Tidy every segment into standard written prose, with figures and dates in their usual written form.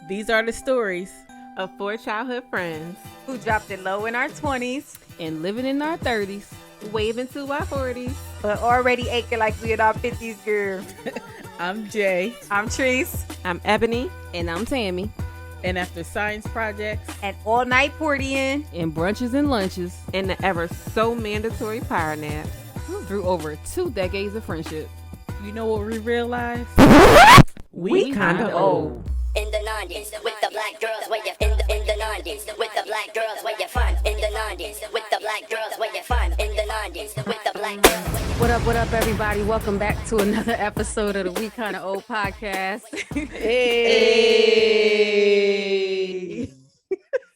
These are the stories of four childhood friends who dropped it low in our 20s and living in our 30s, waving to our 40s, but already aching like we in our 50s, girl. I'm Jay. I'm Treese. I'm Ebony. And I'm Tammy. And after science projects and all-night partying and brunches and lunches and the ever so mandatory power nap through over 2 decades of friendship, you know what we realized? We kinda old. In the 90s, with the black girls where you in the 90s, with the black girls where you fun. In the 90s, with the black girls where you fun. In the 90s, with the black girls. What up, everybody? Welcome back to another episode of the We Kinda Old podcast. Hey.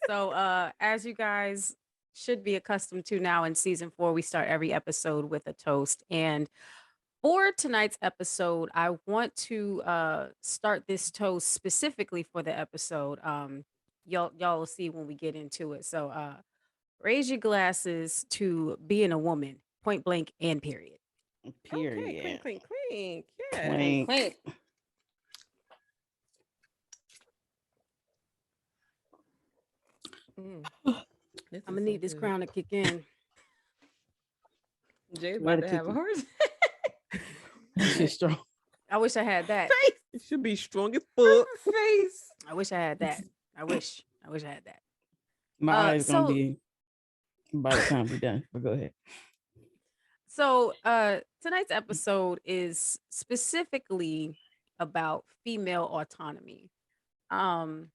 So, as you guys should be accustomed to now in season 4, we start every episode with a toast. And for tonight's episode, I want to start this toast specifically for the episode. Y'all will see when we get into it. So raise your glasses to being a woman, point blank and period. Period. Okay, clink, clink, yeah. Clink. Clink. I'm gonna need this crown to kick in. Jay's about to have a heart. It's strong. I wish I had that. Face. It should be strong as fuck. Face. I wish I had that. I wish I had that. My eyes gonna be by the time we're done. But go ahead. So tonight's episode is specifically about female autonomy. I'm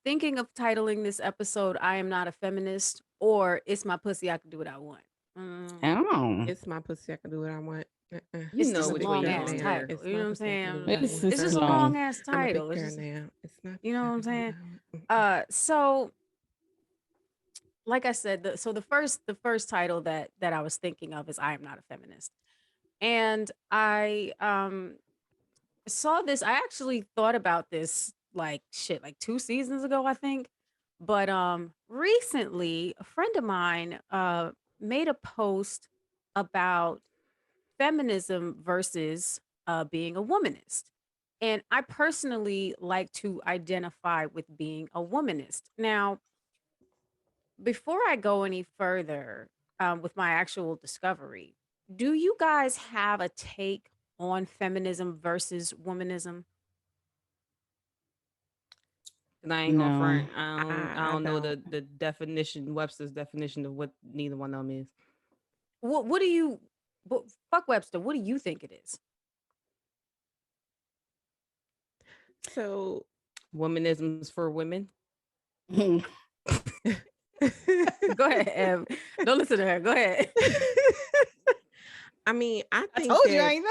thinking of titling this episode "I Am Not a Feminist" or "It's My Pussy, I Can Do What I Want." It's my pussy, I can do what I want. You know what a long ass title. You know what I'm saying? It's just a long ass title. It's not. You know what I'm saying? So like I said, the first title that I was thinking of is "I Am Not a Feminist," and I saw this. I actually thought about this like 2 seasons ago, I think. But recently, a friend of mine made a post about feminism versus being a womanist. And I personally like to identify with being a womanist. Now, before I go any further with my actual discovery, do you guys have a take on feminism versus womanism? And I ain't gonna front. I don't know the definition, Webster's definition of what neither one of them is. What do you? Fuck Webster. What do you think it is? So, womanism is for women. Go ahead, Ev. Don't listen to her. Go ahead. I mean, I think told you I ain't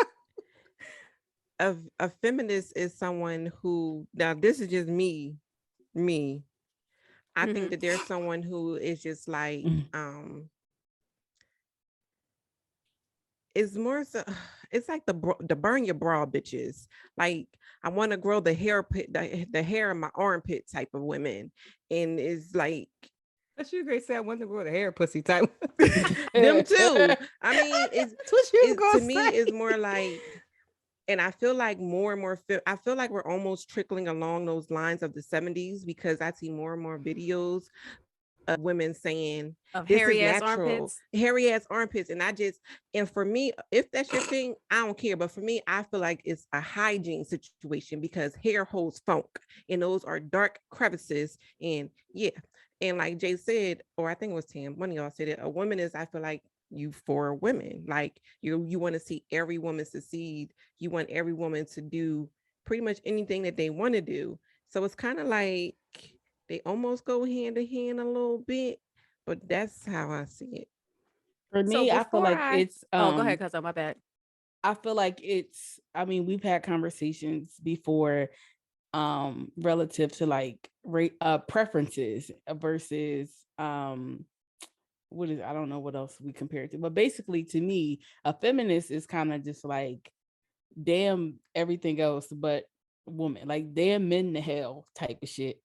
know. A feminist is someone who, now this is just me. I think that there's someone who is just like it's more so, it's like the burn your bra bitches. Like, I want to grow the hair in my armpit type of women, and it's like, that's you gonna say I want to grow the hair pussy type. Them too. I mean, it's to me it's more like, and I feel like more and more I feel like we're almost trickling along those lines of the 70s, because I see more and more videos of women saying of hairy ass armpits, and for me, if that's your thing, I don't care. But for me, I feel like it's a hygiene situation, because hair holds funk, and those are dark crevices, and like Jay said, or I think it was Tam, one of y'all said it, a woman is, I feel like, you for women, like you want to see every woman succeed. You want every woman to do pretty much anything that they want to do. So it's kind of like they almost go hand in hand a little bit, but that's how I see it. For me, I feel like it's go ahead, cuz my bad. I feel like it's, I mean, we've had conversations before relative to like preferences versus I don't know what else we compare it to, but basically to me, a feminist is kind of just like, damn everything else but woman, like damn men to hell type of shit.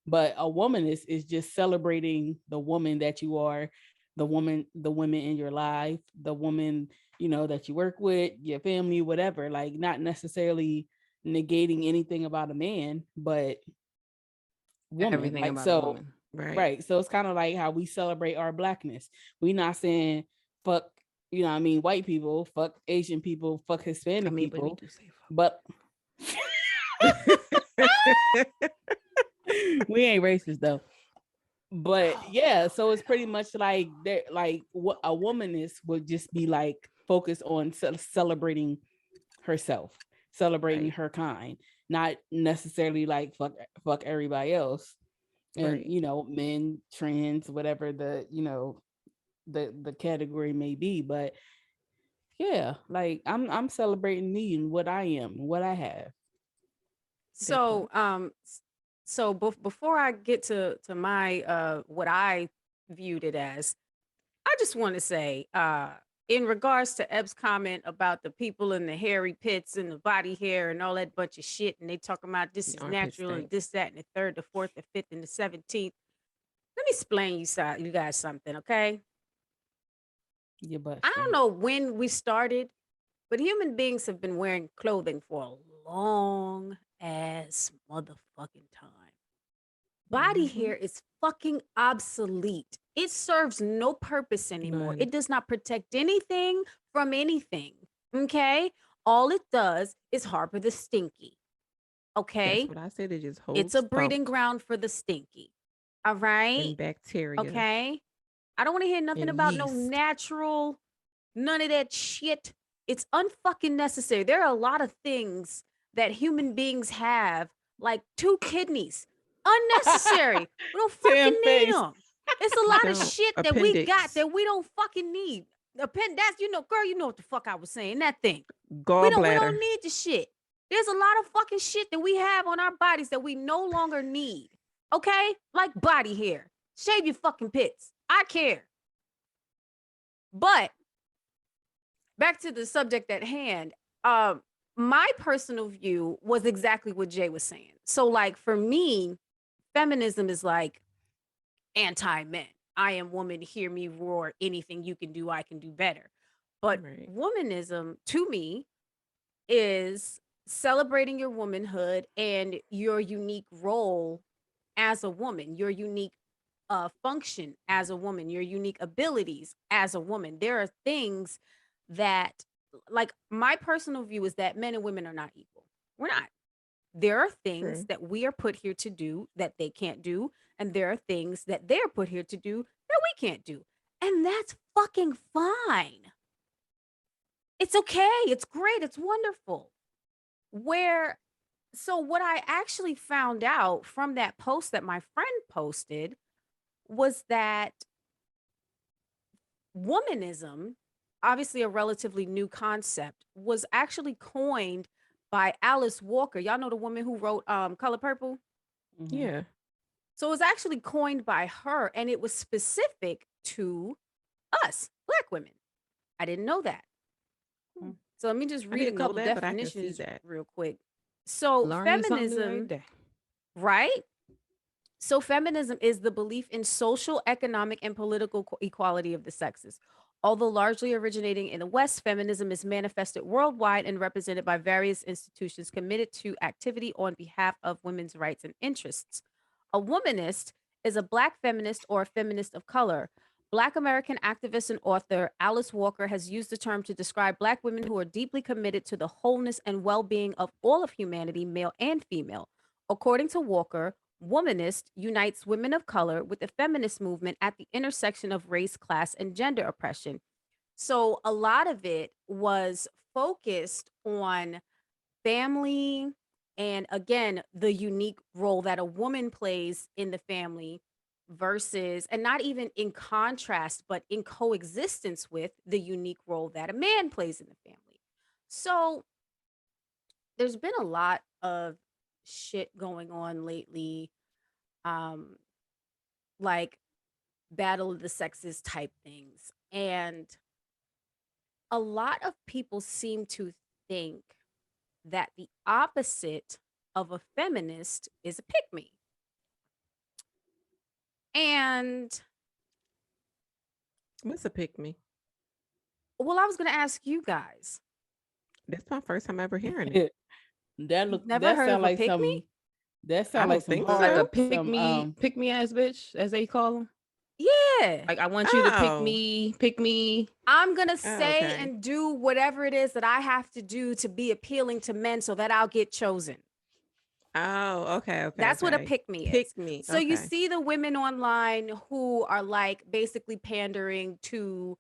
But a womanist is just celebrating the woman that you are, the women in your life, the woman, you know, that you work with, your family, whatever, like not necessarily negating anything about a man, but woman. Everything Like, about a so woman. right. So it's kind of like how we celebrate our blackness. We not saying fuck, you know what I mean, white people, fuck Asian people, fuck Hispanic but we people. do say fuck. But we ain't racist though. But yeah, so it's pretty much like that. Like what a womanist would just be like focused on celebrating herself, celebrating Right. her kind, not necessarily like fuck everybody else. And Right. you know, men, trans, whatever the the category may be. But yeah, like I'm celebrating me and what I am, what I have. So so before I get to my what I viewed it as, I just want to say in regards to Eb's comment about the people in the hairy pits and the body hair and all that bunch of shit, and they talking about this The is armpit natural and stank. this, that, and the third, the fourth, the fifth, and the 17th. Let me explain you guys something, okay? Your butt. I don't know when we started, but human beings have been wearing clothing for a long ass motherfucking time. Body Mhm. hair is fucking obsolete. It serves no purpose anymore. None. It does not protect anything from anything. Okay? All it does is harbor the stinky. Okay? That's what I said. It just holds It's a breeding funk ground for the stinky. All right? and bacteria. Okay? I don't want to hear nothing And about no yeast. natural, none of that shit. It's unfucking necessary. There are a lot of things that human beings have, like 2 kidneys. Unnecessary. We don't Sam fucking need face. them. It's a lot of Don't. shit that we got Appendix. that we don't fucking need. That's, you know, girl, you know what the fuck I was saying. That thing. We Gallbladder. don't need the shit. There's a lot of fucking shit that we have on our bodies that we no longer need. Okay? Like body hair. Shave your fucking pits. I care. But back to the subject at hand. My personal view was exactly what Jay was saying. So, like, for me, feminism is like anti-men. I am woman, hear me roar. Anything you can do, I can do better. But Right. womanism, to me, is celebrating your womanhood and your unique role as a woman, your unique function as a woman, your unique abilities as a woman. There are things that, like, my personal view is that men and women are not equal. We're not. There are things True. that we are put here to do that they can't do, and there are things that they're put here to do that we can't do. And that's fucking fine. It's okay. It's great. It's wonderful. So what I actually found out from that post that my friend posted was that womanism, obviously a relatively new concept, was actually coined by Alice Walker. Y'all know the woman who wrote Color Purple? Mhm. Yeah. So it was actually coined by her, and it was specific to us, Black women. I didn't know that. Hmm. So let me just I read a didn't know couple that, but I can see definitions that. real quick. So Learning something new every feminism, day. right? So feminism is the belief in social, economic, and political equality of the sexes. Although largely originating in the West, feminism is manifested worldwide and represented by various institutions committed to activity on behalf of women's rights and interests. A womanist is a Black feminist or a feminist of color. Black American activist and author Alice Walker has used the term to describe Black women who are deeply committed to the wholeness and well being of all of humanity, male and female. According to Walker, womanist unites women of color with the feminist movement at the intersection of race, class, and gender oppression. So a lot of it was focused on family and, again, the unique role that a woman plays in the family versus, and not even in contrast, but in coexistence with the unique role that a man plays in the family. So there's been a lot of shit going on lately, um, like battle of the sexes type things. And a lot of people seem to think that the opposite of a feminist is a pick me. And What's a pick me? well, I was going to ask you guys. That's my first time ever hearing it. Never heard of sound a like pick me? some that I sound like don't some think Or like so. a pick some me ass bitch, as they call them. Yeah. Like, I want you to Oh. pick me. I'm gonna Oh, say okay. and do whatever it is that I have to do to be appealing to men so that I'll get chosen. Oh, okay. That's what a okay. pick me is. Pick me. So you Okay. see the women online who are like basically pandering to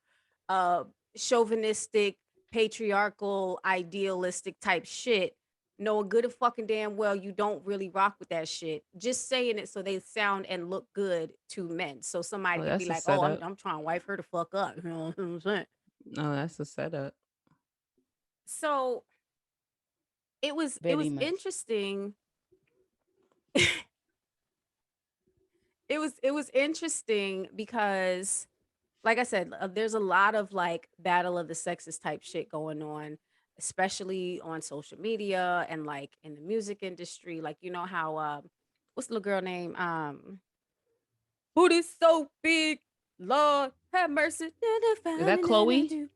chauvinistic, patriarchal, idealistic type shit. Know a good and fucking damn well you don't really rock with that shit. Just saying it so they sound and look good to men. So somebody Oh, can be that's a like, "Oh, I'm, setup. I'm trying to wife her to fuck up." You know what I'm saying? No, that's a setup. So it was very much. interesting. It was interesting because, like I said, there's a lot of like battle of the sexes type shit going on, especially on social media and like in the music industry. Like, you know how what's the little girl name? Booty so big, Lord have mercy. Is that Chloe?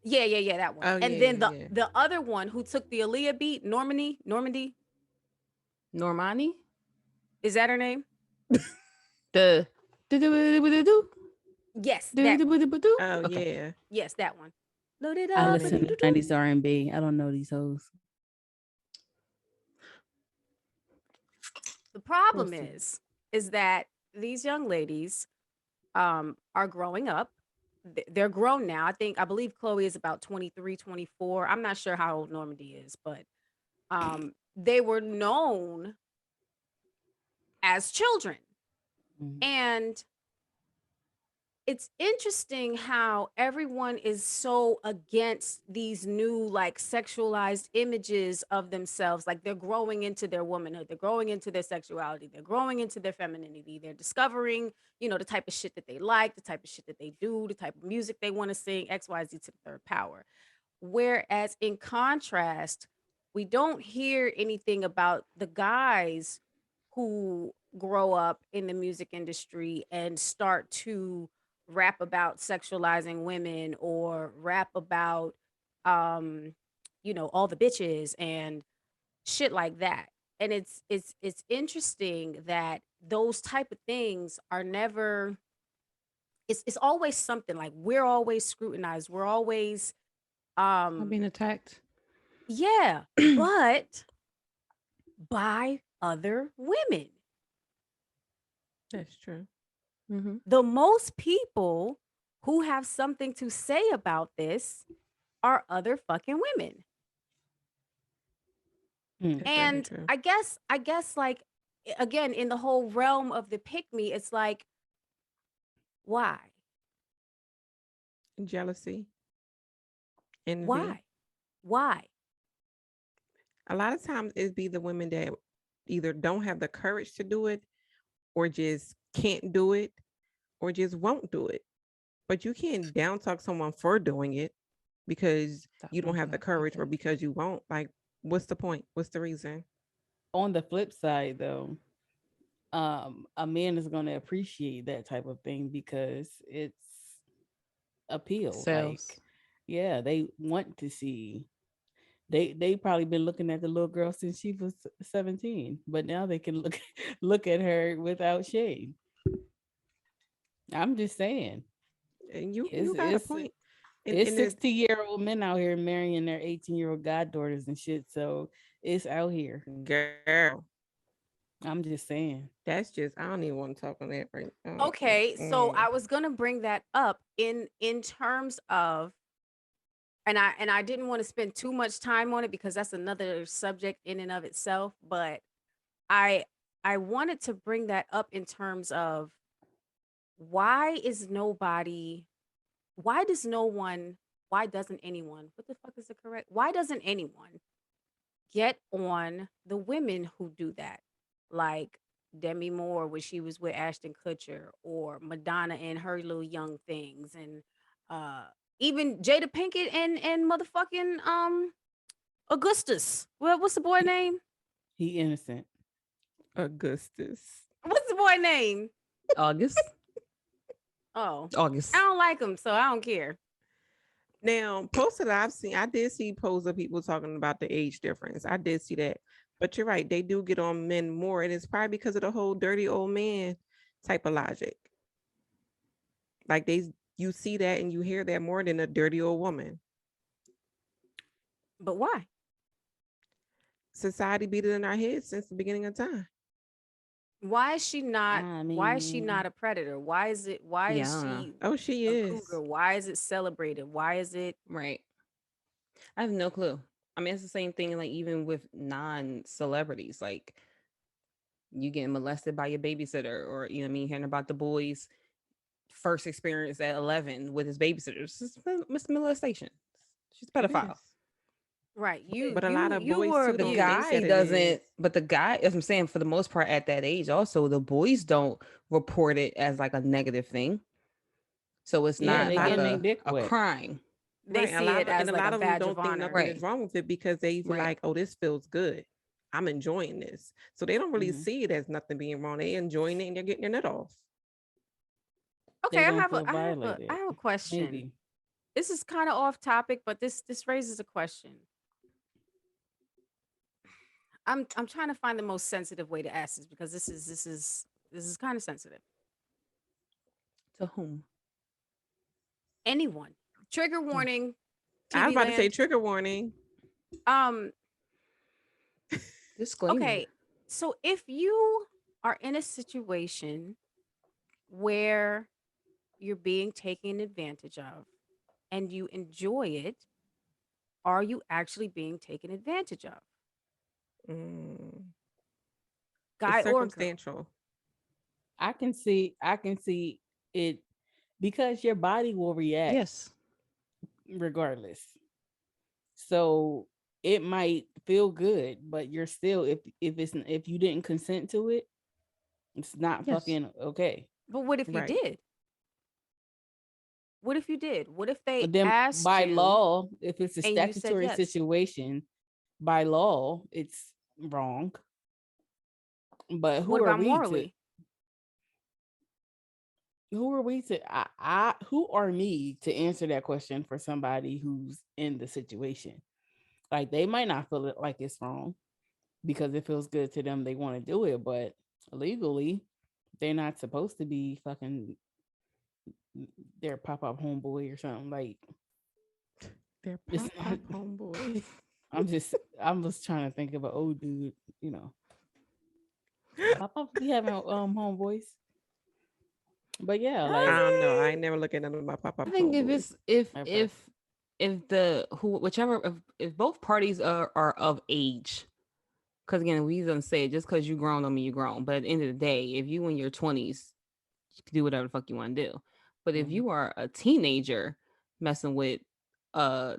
Yeah, that one. Oh, And yeah, then yeah, yeah. the other one who took the Aaliyah beat, Normandy, Normani? is that her name? The do Yes, that one. Oh, Okay. yeah. Yes, that one. Load it I up. listen to 90s R&B. I don't know these hoes. The problem We'll see. is that these young ladies are growing up. They're grown now. I believe Chloe is about 23, 24. I'm not sure how old Normandy is, but they were known as children. Mhm. And it's interesting how everyone is so against these new like sexualized images of themselves. Like they're growing into their womanhood, they're growing into their sexuality, they're growing into their femininity, they're discovering, the type of shit that they like, the type of shit that they do, the type of music they want to sing, XYZ to the third power. Whereas in contrast, we don't hear anything about the guys who grow up in the music industry and start to rap about sexualizing women or rap about all the bitches and shit like that. And it's interesting that those type of things are never, it's always something like we're always scrutinized, we're always I'm being attacked. yeah, but by other women. That's true. Mm-hmm. The most people who have something to say about this are other fucking women. Hmm. That's very And true. I guess like again in the whole realm of the pick me, it's like why? Jealousy, envy. Why? Why? A lot of times it be the women that either don't have the courage to do it or just can't do it or just won't do it. But you can't down talk someone for doing it because you don't have the courage or because you won't. Like, what's the point? What's the reason? On the flip side, though, a man is going to appreciate that type of thing because it's appeal. Sales. Like, yeah, they want to see. They probably been looking at the little girl since she was 17, but now they can look at her without shame. I'm just saying, And you it's got a it's point. it's And 60-year-old men out here marrying their 18-year-old goddaughters and shit. So it's out here. girl, I'm just saying. that's just I don't even want to talk on that right now. Okay, so I was gonna bring that up in terms of, and I didn't want to spend too much time on it because that's another subject in and of itself, but I wanted to bring that up in terms of why is nobody, why does no one, why doesn't anyone, what the fuck is the correct, why doesn't anyone get on the women who do that? Like Demi Moore when she was with Ashton Kutcher, or Madonna and her little young things, and even Jada Pinkett and motherfucking Augustus. What's the boy name? He innocent. Augustus. What's the boy name? August. Oh, August. I don't like him, so I don't care. Now, posts that I've seen, I did see posts of people talking about the age difference. I did see that. But you're right, they do get on men more. And it's probably because of the whole dirty old man type of logic. Like you see that and you hear that more than a dirty old woman. But why? Society beat it in our heads since the beginning of time. Why is she not? I Why is she mean, not a predator? Why is it? Why Yeah, is I don't know. she Oh, she a is. cougar? Why is it celebrated? Why is it? Right. I have no clue. I mean, it's the same thing, like even with non-celebrities, like you getting molested by your babysitter, or you know what I mean, hearing about the boy's first experience at 11 with his babysitter. It's molestation. She's a It pedophile. is. Right. But a lot of boys were too The don't abused. think guy that it doesn't, is. but the guy, as I'm saying, for the most part at that age, also the boys don't report it as like a negative thing. So it's yeah, not they like getting their a, dick a wet. crime. They Right. see it as a like lot a of them badge don't of think honor. nothing Right. is wrong with it because they feel Right. like, oh, this feels good. I'm enjoying this. So they don't really Mhm. see it as nothing being wrong. They enjoying it and they're getting their nut off. Okay, They I don't have feel a violated. question. Maybe. This is kind of off topic, but this raises a question. I'm trying to find the most sensitive way to ask this because this is kind of sensitive. To whom? Anyone. Trigger warning. I was TV about to say land. trigger warning. Disclaimer. Okay. So if you are in a situation where you're being taken advantage of and you enjoy it, are you actually being taken advantage of? Guy It's or girl? circumstantial. I can see it because your body will react Yes. regardless. So it might feel good, but you're still if you didn't consent to it, it's not Yes. fucking okay. But what if you Right. did? What if you did? What if they But then asked by you law, if it's a and you said statutory yes? situation, by law, it's wrong. But What about morally? who are we to who are me to answer that question for somebody who's in the situation? Like they might not feel it like it's wrong because it feels good to them. They want to do it, but legally, they're not supposed to be fucking their pop-up homeboy or something. Like They're it's pop not. homeboy. I'm just trying to think of an old dude, you know. Pop-up be having homeboys. But yeah, I like don't know. I ain't never look at none of my pop up. I think if it's if Ever. if the whichever if both parties are of age, because again we don't say just because you grown don't mean you grown, but at the end of the day, if you in your 20s, you can do whatever the fuck you want to do. But if you are a teenager messing with 30,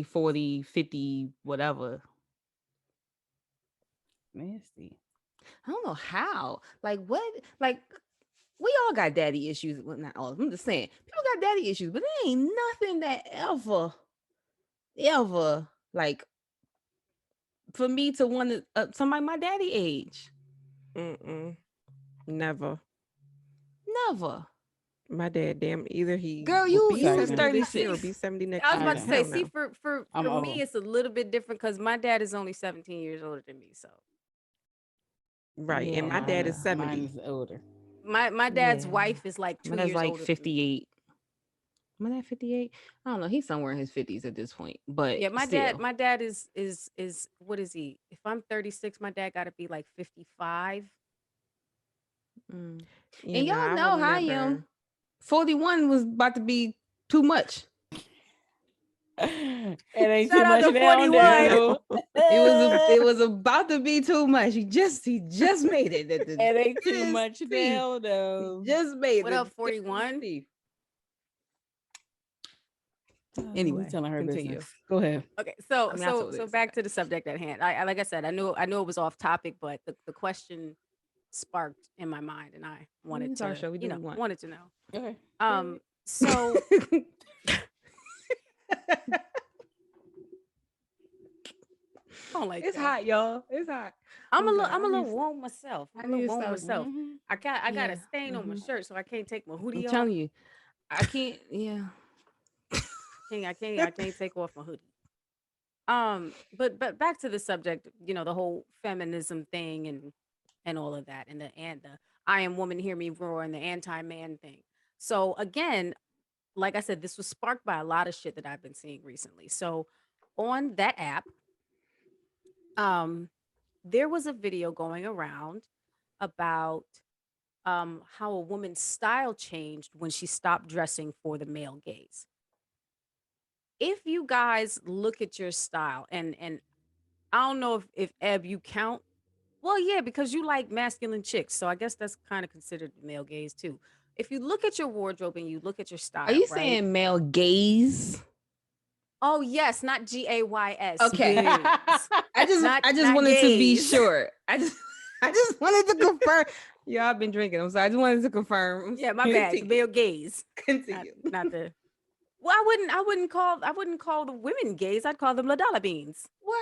40, 50, whatever, nasty. I don't know how. Like what? Like we all got daddy issues. Well, not all. I'm just saying, people got daddy issues, but there ain't nothing that ever like for me to want to somebody my daddy age. Never. Never. My dad, damn, either he Girl, will you be was 70 this year or 36. be 70 next I was year. about to say, Hell see, no. for I'm me, old. it's a little bit different because my dad is only 17 years older than me. So Right. And my Yeah. dad is 70. Mine's older. my dad's Yeah. wife is like 2 My dad's years like older than me. 58. My dad 58. I don't know. He's somewhere in his 50s at this point. But Yeah, my still. dad is what is he? If I'm 36, my dad got to be like 55. And You y'all I know would how I never- am. 41 was about to be too much. It ain't Shout too out much to now, 41. Daniel. It was about to be too much. He just made it. It ain't too Goodness much teeth. now, though. He just made What it. up, 41? Anyway, We telling her continue. business. Go ahead. Okay, so I mean, I told so it, back to the subject at hand. I like I said, I knew it was off topic, but the question sparked in my mind, and I wanted It's to our show. We do what we want. wanted to know. Okay. So I don't like It's that. hot, y'all. It's hot. I'm a Okay, little I need warm myself. I I'm a need little to warm stop. myself. I got a Yeah. stain on my shirt, so I can't take my I'm hoodie off. telling you, I can't. Yeah. can't take off my hoodie. But back to the subject, the whole feminism thing and all of that, and the I am woman, hear me roar, and the anti-man thing. So again, like I said, this was sparked by a lot of shit that I've been seeing recently. So on that app, there was a video going around about how a woman's style changed when she stopped dressing for the male gaze. If you guys look at your style, and I don't know if Eb, you count. Well, yeah, because you like masculine chicks, so I guess that's kind of considered male gaze too. If you look at your wardrobe and you look at your style, Are you right? saying male gaze? Oh yes, not GAYS. Okay. Gaze. I just Not wanted to be gaze. sure. I just wanted to confirm. Yeah, I've been drinking. I'm sorry. I just wanted to confirm. Yeah, my bad. Continue. Male gaze. Continue. Not the. Well, I wouldn't call the women gays. I'd call them Ladala beans. Well,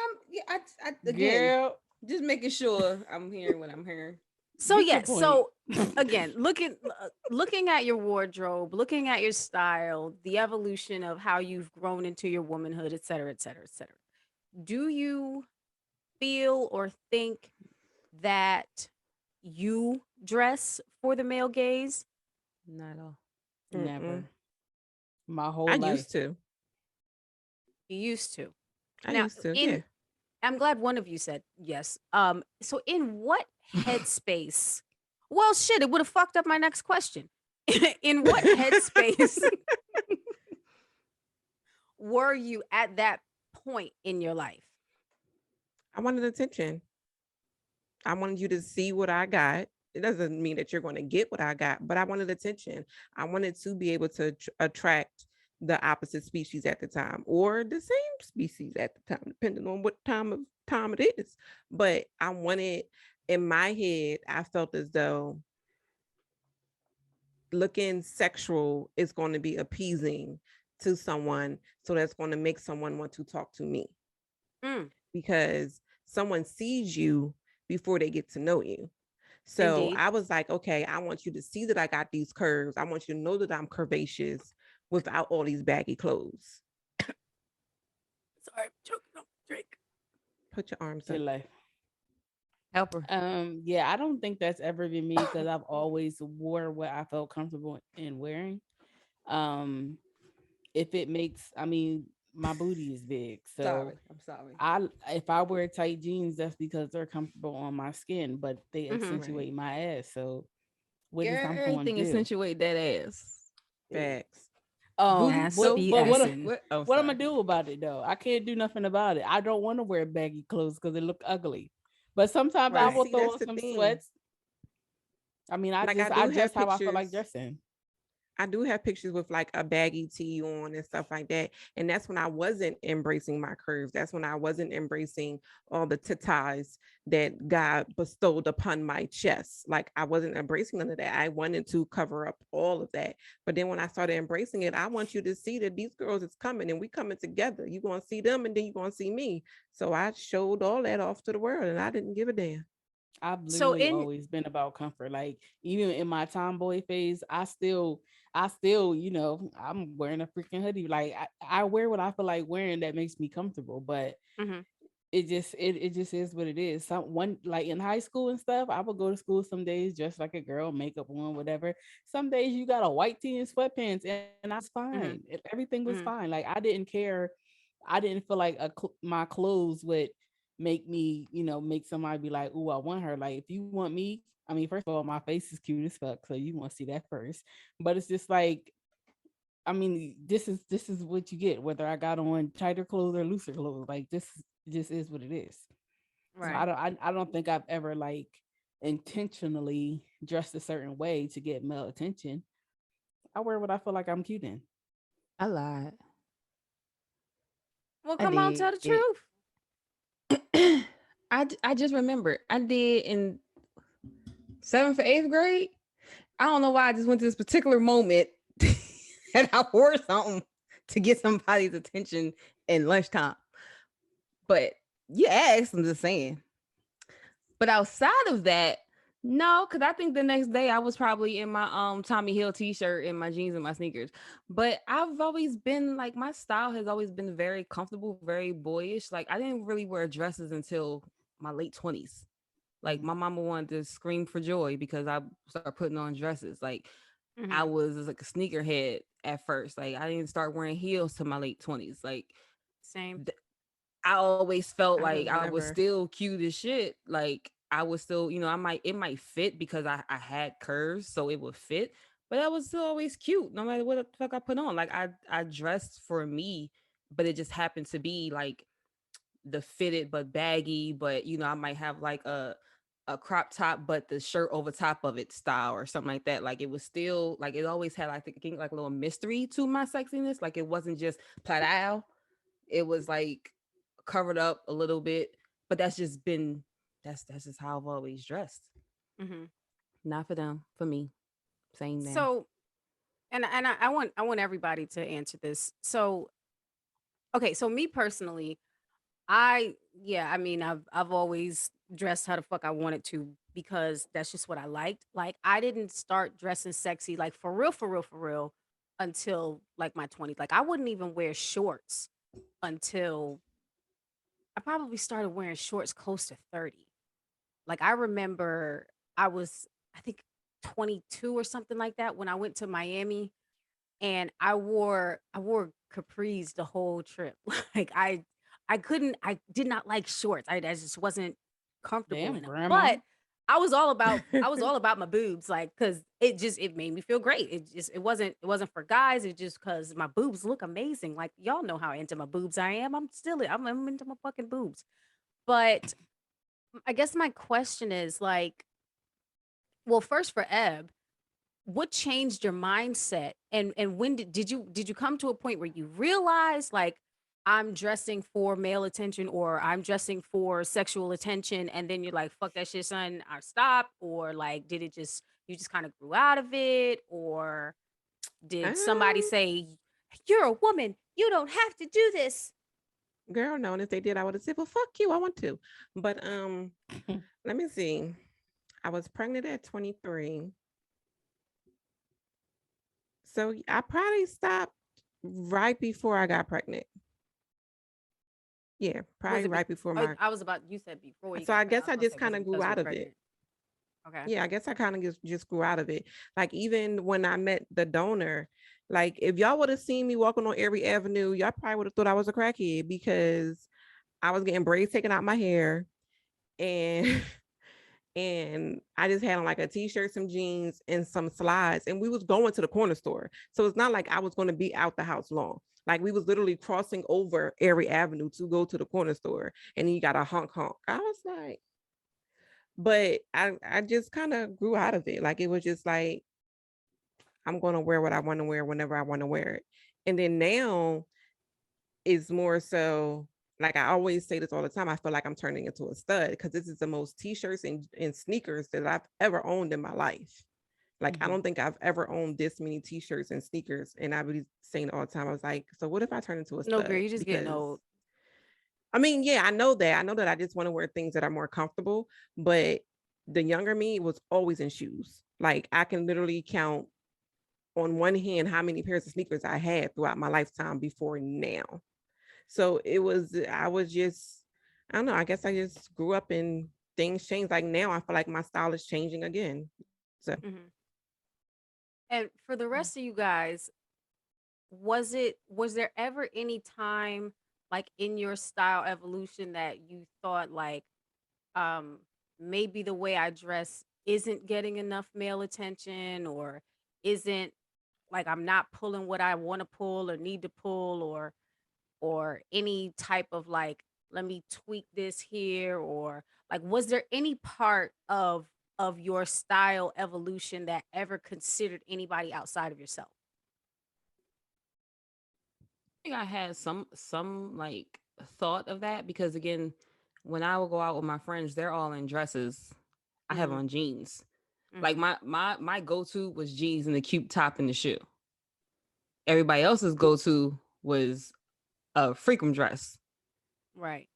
again, Girl, just making sure I'm hearing what I'm hearing. So get your yes, point. so again, looking at your wardrobe, looking at your style, the evolution of how you've grown into your womanhood, et cetera, et cetera, et cetera. Do you feel or think that you dress for the male gaze? Not at all. never. My whole I life. used to. You used to. I Now, used to. in- Yeah. I'm glad one of you said yes. So in what headspace? Well, shit, it would have fucked up my next question. In what headspace were you at that point in your life? I wanted attention. I wanted you to see what I got. It doesn't mean that you're going to get what I got, but I wanted attention. I wanted to be able to attract the opposite species at the time, or the same species at the time, depending on what time it is. But I wanted, in my head, I felt as though looking sexual is going to be appeasing to someone, so that's going to make someone want to talk to me. Because someone sees you before they get to know you. So Indeed. I was like, okay, I want you to see that I got these curves. I want you to know that I'm curvaceous without all these baggy clothes. Sorry, I'm choking on the drink. Put your arms Your up. life. Help her. Yeah, I don't think that's ever been me because I've always wore what I felt comfortable in wearing. If it makes, my booty is big, so I'm sorry. if I wear tight jeans, that's because they're comfortable on my skin, but they accentuate my ass. So what is I'm going to Everything do? accentuate that ass. Facts. Ass be assin'. What I'm gonna do about it though? I can't do nothing about it. I don't want to wear baggy clothes because they look ugly. But sometimes I Right. will See, throw that's on the some thing. sweats. I Like, I do dress have how I feel like pictures. dressing. I do have pictures with like a baggy tee on and stuff like that. And that's when I wasn't embracing my curves. That's when I wasn't embracing all the tatas that God bestowed upon my chest. Like, I wasn't embracing none of that. I wanted to cover up all of that. But then when I started embracing it, I want you to see that these girls is coming and we coming together. You're going to see them and then you're going to see me. So I showed all that off to the world and I didn't give a damn. I've So literally in- always been about comfort. Like even in my tomboy phase, I still, I'm wearing a freaking hoodie. Like I wear what I feel like wearing that makes me comfortable, but it just is what it is. Like in high school and stuff, I would go to school some days dressed like a girl, makeup on, whatever. Some days you got a white tee and sweatpants, and I was fine. Everything was fine. Like I didn't care. I didn't feel like my clothes would make me, make somebody be like, "Ooh, I want her." Like if you want me, first of all, my face is cute as fuck, so you want to see that first. But it's just like, this is what you get, whether I got on tighter clothes or looser clothes. Like this just is what it is. Right. So I don't think I've ever like intentionally dressed a certain way to get male attention. I wear what I feel like I'm cute in. I lied. Well, come on, tell the truth. I just remembered I did in 7th or 8th grade. I don't know why I just went to this particular moment and I wore something to get somebody's attention in lunchtime. But you asked, I'm just saying. But outside of that, No, because I think the next day I was probably in my Tommy Hill t-shirt and my jeans and my sneakers. But I've always been like, my style has always been very comfortable, very boyish. Like I didn't really wear dresses until my late 20s. Like my mama wanted to scream for joy because I started putting on dresses. Like I Mhm. was like a sneakerhead at first. Like I didn't start wearing heels till my late 20s. Like Same. I always felt I like was I was never. still cute as shit. Like I was still, it might fit because I had curves, so it would fit, but I was still always cute no matter what the fuck I put on. Like I dressed for me, but it just happened to be like the fitted but baggy, but I might have like a crop top but the shirt over top of it style or something like that. Like it was still like it always had I think like a little mystery to my sexiness. Like it wasn't just plaid. It was like covered up a little bit, but that's just how I've always dressed. Hmm. Not for them, for me. Same now. So, and I want everybody to answer this. So, okay, so me personally, I mean, I've always dressed how the fuck I wanted to because that's just what I liked. Like I didn't start dressing sexy like for real until like my 20s. Like I wouldn't even wear shorts until I probably started wearing shorts close to 30. Like I remember I think 22 or something like that when I went to Miami and I wore capris the whole trip. Like I did not like shorts. I just wasn't comfortable Damn, in them. grandma. But I was all about my boobs, like because it made me feel great. It wasn't for guys. It's just because my boobs look amazing. Like y'all know how into my boobs I am. I'm into my fucking boobs. But I guess my question is like, well, first for Eb, what changed your mindset and when did you come to a point where you realized like I'm dressing for male attention or I'm dressing for sexual attention and then you're like fuck that shit son I stop or like did it just you just kind of grew out of it or did somebody um, say you're a woman you don't have to do this. Girl, no, and if they did, I would have said, "Well, fuck you, I want to." But let me see. I was pregnant at 23, so I probably stopped right before I got pregnant. Yeah, Was probably it be, right before oh, my. I was about you said before you So got I pregnant. guess I was I gonna just say was kind it of grew because you out were of it. pregnant? Okay. Yeah, I guess I kind of just grew out of it. Like even when I met the donor, like if y'all would have seen me walking on every avenue, y'all probably would have thought I was a crackhead because I was getting braids taken out my hair and and I just had on like a t-shirt, some jeans, and some slides, and we was going to the corner store. So it's not like I was going to be out the house long. Like we was literally crossing over every avenue to go to the corner store, and then you got a honk honk. I was like, but I just kind of grew out of it. Like it was just like I'm going to wear what I want to wear whenever I want to wear it. And then now is more so like I always say this all the time. I feel like I'm turning into a stud because this is the most t-shirts and sneakers that I've ever owned in my life. Like I don't think I've ever owned this many t-shirts and sneakers. And I would be saying all the time, I was like, so what if I turn into a No, girl, stud? you just getting Because old. I mean, yeah, I know that. I know that I just want to wear things that are more comfortable. But the younger me was always in shoes. Like I can literally count on one hand how many pairs of sneakers I had throughout my lifetime before now. So I was just, I don't know, I guess I just grew up and things changed. Like now I feel like my style is changing again. So Mhm. And for the rest of you guys, was there ever any time like in your style evolution that you thought like um maybe the way I dress isn't getting enough male attention or isn't like I'm not pulling what I want to pull or need to pull or any type of like let me tweak this here or like was there any part of your style evolution that ever considered anybody outside of yourself? I think I had some like thought of that because again, when I will go out with my friends, they're all in dresses. I have Mhm. on jeans. Like Mhm. my go-to was jeans and the cute top and the shoe. Everybody else's go-to was a freakum dress. Right.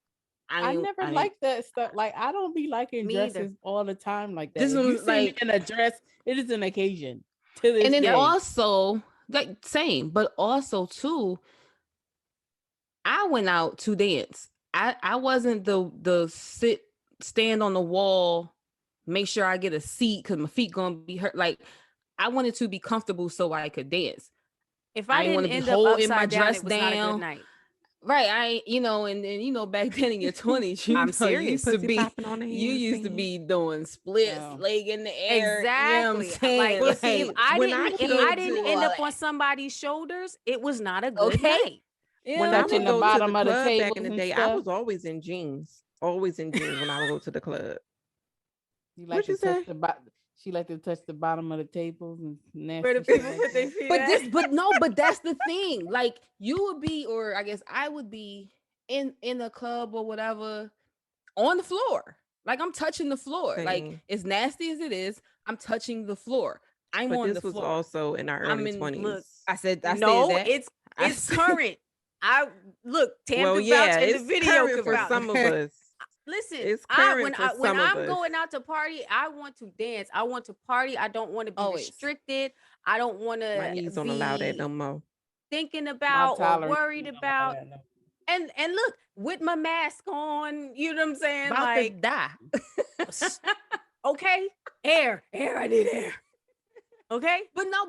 I never like that stuff. Like I don't be liking Me either. dresses all the time like that. This If you was see me like- in a dress, it is an occasion. To this And then day. also, like same, but also too, I went out to dance. I wasn't the stand on the wall, make sure I get a seat because my feet gonna be hurt. Like I wanted to be comfortable so I could dance. If I I didn't didn't wanna be end up holding my upside down, dress it was not a down. good night. Right, and back then in your 20s, I'm you serious. used to Pussy be popping on the you used to handstand. be doing splits, Oh. leg in the air. Exactly. You know what I'm saying? Like, see, if Like, I when I didn't, would go end up to- on somebody's shoulders, it was not a good Okay. night. you know When what I I'm would Touching saying? the go to the bottom of the club back in tables the and day, I stuff. was always in jeans. Always in jeans when I would go to the club. You What'd you say? She like to touch the bottom of the tables and nasty Where the shit people like put their that. feet But at. but that's the thing. Like you would be, or I guess I would be in a club or whatever on the floor. Like I'm touching the floor. Like Same. as nasty as it is, I'm touching the floor. I'm But on this the was floor. also in our I'm early in- 20s. look, I said that. it's I it's said- current. I look, Tam Well, can yeah, vouch, and the it's video current can for vouch. some of us. Listen, It's current for when some of I'm us. going out to party, I want to dance. I want to party. I don't want to be Always. restricted. I don't want My to knees don't allow that no more. thinking My about or tolerance worried don't allow about. that, no. And look, with my mask on, you know what I'm saying? About Like, to die. okay, air, I need air. Okay, But no,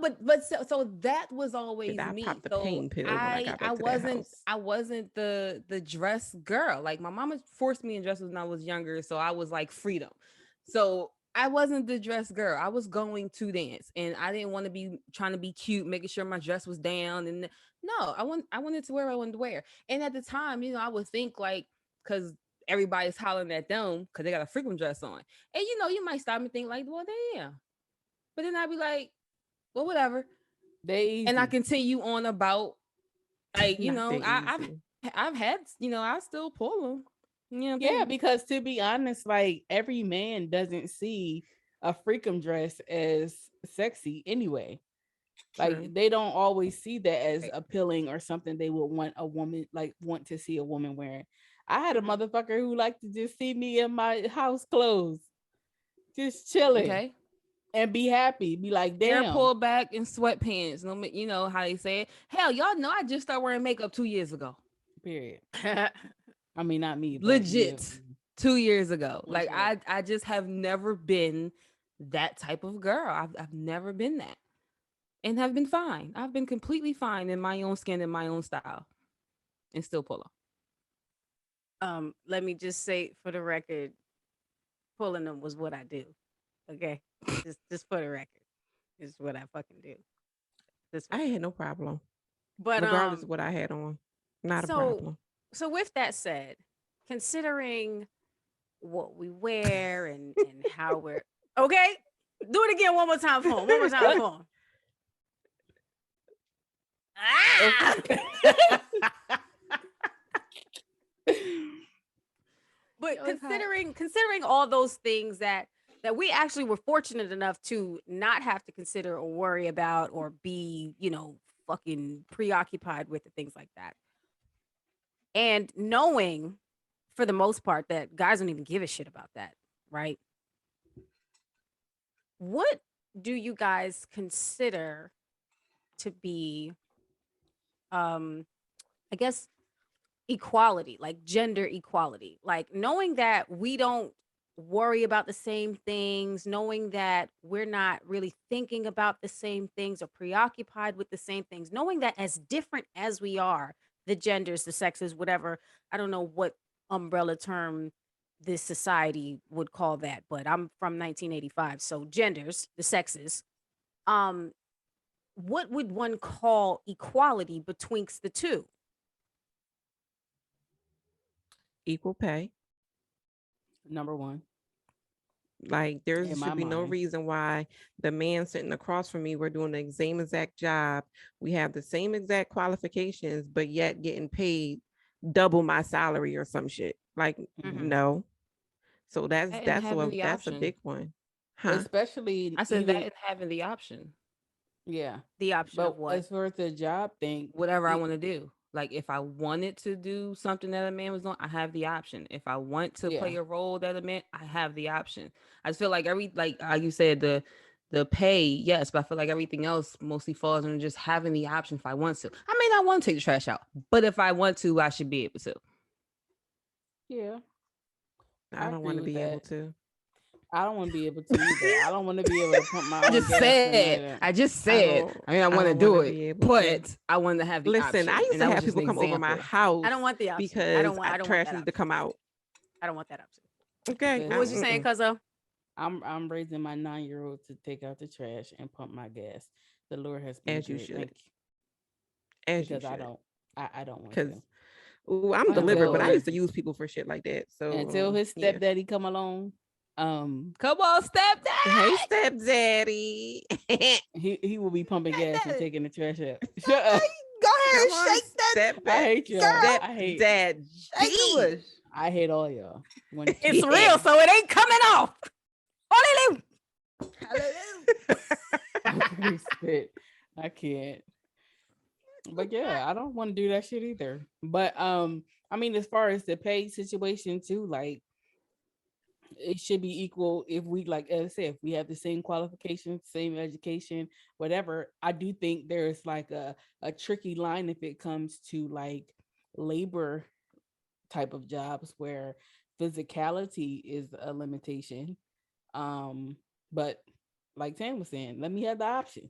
so that was always I me. popped the So pain pill when I got back to that wasn't house. I wasn't the dress girl. Like my mama forced me in dresses when I was younger, so I was like freedom. So I wasn't the dress girl. I was going to dance, and I didn't want to be trying to be cute, making sure my dress was down. And no, I wanted to wear what I wanted to wear. And at the time, I would think like because everybody's hollering at them because they got a freakum dress on, and you might stop and think like, well, damn. But then I'd be like, well, whatever. And I continue on about like, Not that easy. I've had, I still pull them. Yeah, because to be honest, like every man doesn't see a freakum dress as sexy anyway. Like True. they don't always see that as Right. appealing or something they would want to see a woman wearing. I had a motherfucker who liked to just see me in my house clothes, just chilling. Okay. And be happy, be like, damn. Hair pulled back and sweatpants. No, you know how they say it. Hell, y'all know I just started wearing makeup 2 years ago. Period. I mean, not me. But Legit. yeah. 2 years ago. What's Like up? I just have never been that type of girl. I've never been that. And have been fine. I've been completely fine in my own skin and my own style. And still pull up. let me just say for the record, pulling them was what I do. Okay, just for the record, is what I fucking do. I had no problem. But regardless of what I had on. Not a problem. So with that said, considering what we wear and how we're okay, do it again one more time for him. One more time for him. Ah! But considering all those things that we actually were fortunate enough to not have to consider or worry about or be, fucking preoccupied with and things like that. And knowing for the most part that guys don't even give a shit about that, right? What do you guys consider to be I guess equality, like gender equality, like knowing that we don't worry about the same things, knowing that we're not really thinking about the same things or preoccupied with the same things, knowing that as different as we are, the genders, the sexes, whatever, I don't know what umbrella term this society would call that, but I'm from 1985, so genders, the sexes, what would one call equality betwixt the two? Equal pay. Number one. Like there In my should be no mind. reason why the man sitting across from me, we're doing the same exact job. We have the same exact qualifications, but yet getting paid double my salary or some shit. Like, Mhm. no. So And having the that's a option. big one. Huh? Especially I said even- that and having the option. yeah. The option But of what? as far as the job thing, Whatever I e- want to do. Like if I wanted to do something that a man was doing, I have the option. If I want to play Yeah. a role that a man, I have the option. I just feel like like you said, the pay, yes, but I feel like everything else mostly falls under just having the option if I want to. I may not want to take the trash out, but if I want to, I should be able to. Yeah. I don't want to be able to. I don't want to be able to either. I don't want to be able to pump my I own just gas or none of said, that. I just said, I mean, I want to don't do wanna be it, able to. but I want to have the option. Listen, I used and to that was have just people an come over my example. house I don't want the option. because I don't want trash that needs to come option. out. I don't want that option. Okay. What What was you saying, Cuzzo? I'm raising my 9-year-old to take out the trash and pump my gas. The Lord has been As you good. should. Thank you. As you Because I should. don't want Because to. I'm delivered, but I Until used to use people for shit like that. So until his yeah. stepdaddy come along, Come on, stepdad. Hey, stepdaddy. he will be pumping gas and Stepdaddy. taking the trash out. Shut up. Go ahead Come on, and shake that. step I hate y'all. I hate Stepdaddy. Shake the bush. I hate all y'all. When It's Yeah. real, so it ain't coming off. Hallelujah. Spit. I can't. But yeah, I don't want to do that shit either. But I mean, as far as the pay situation too, like it should be equal if we, like as I said, if we have the same qualifications, same education, whatever. I do think there's like a tricky line if it comes to like labor type of jobs where physicality is a limitation. But like Tam was saying, let me have the option.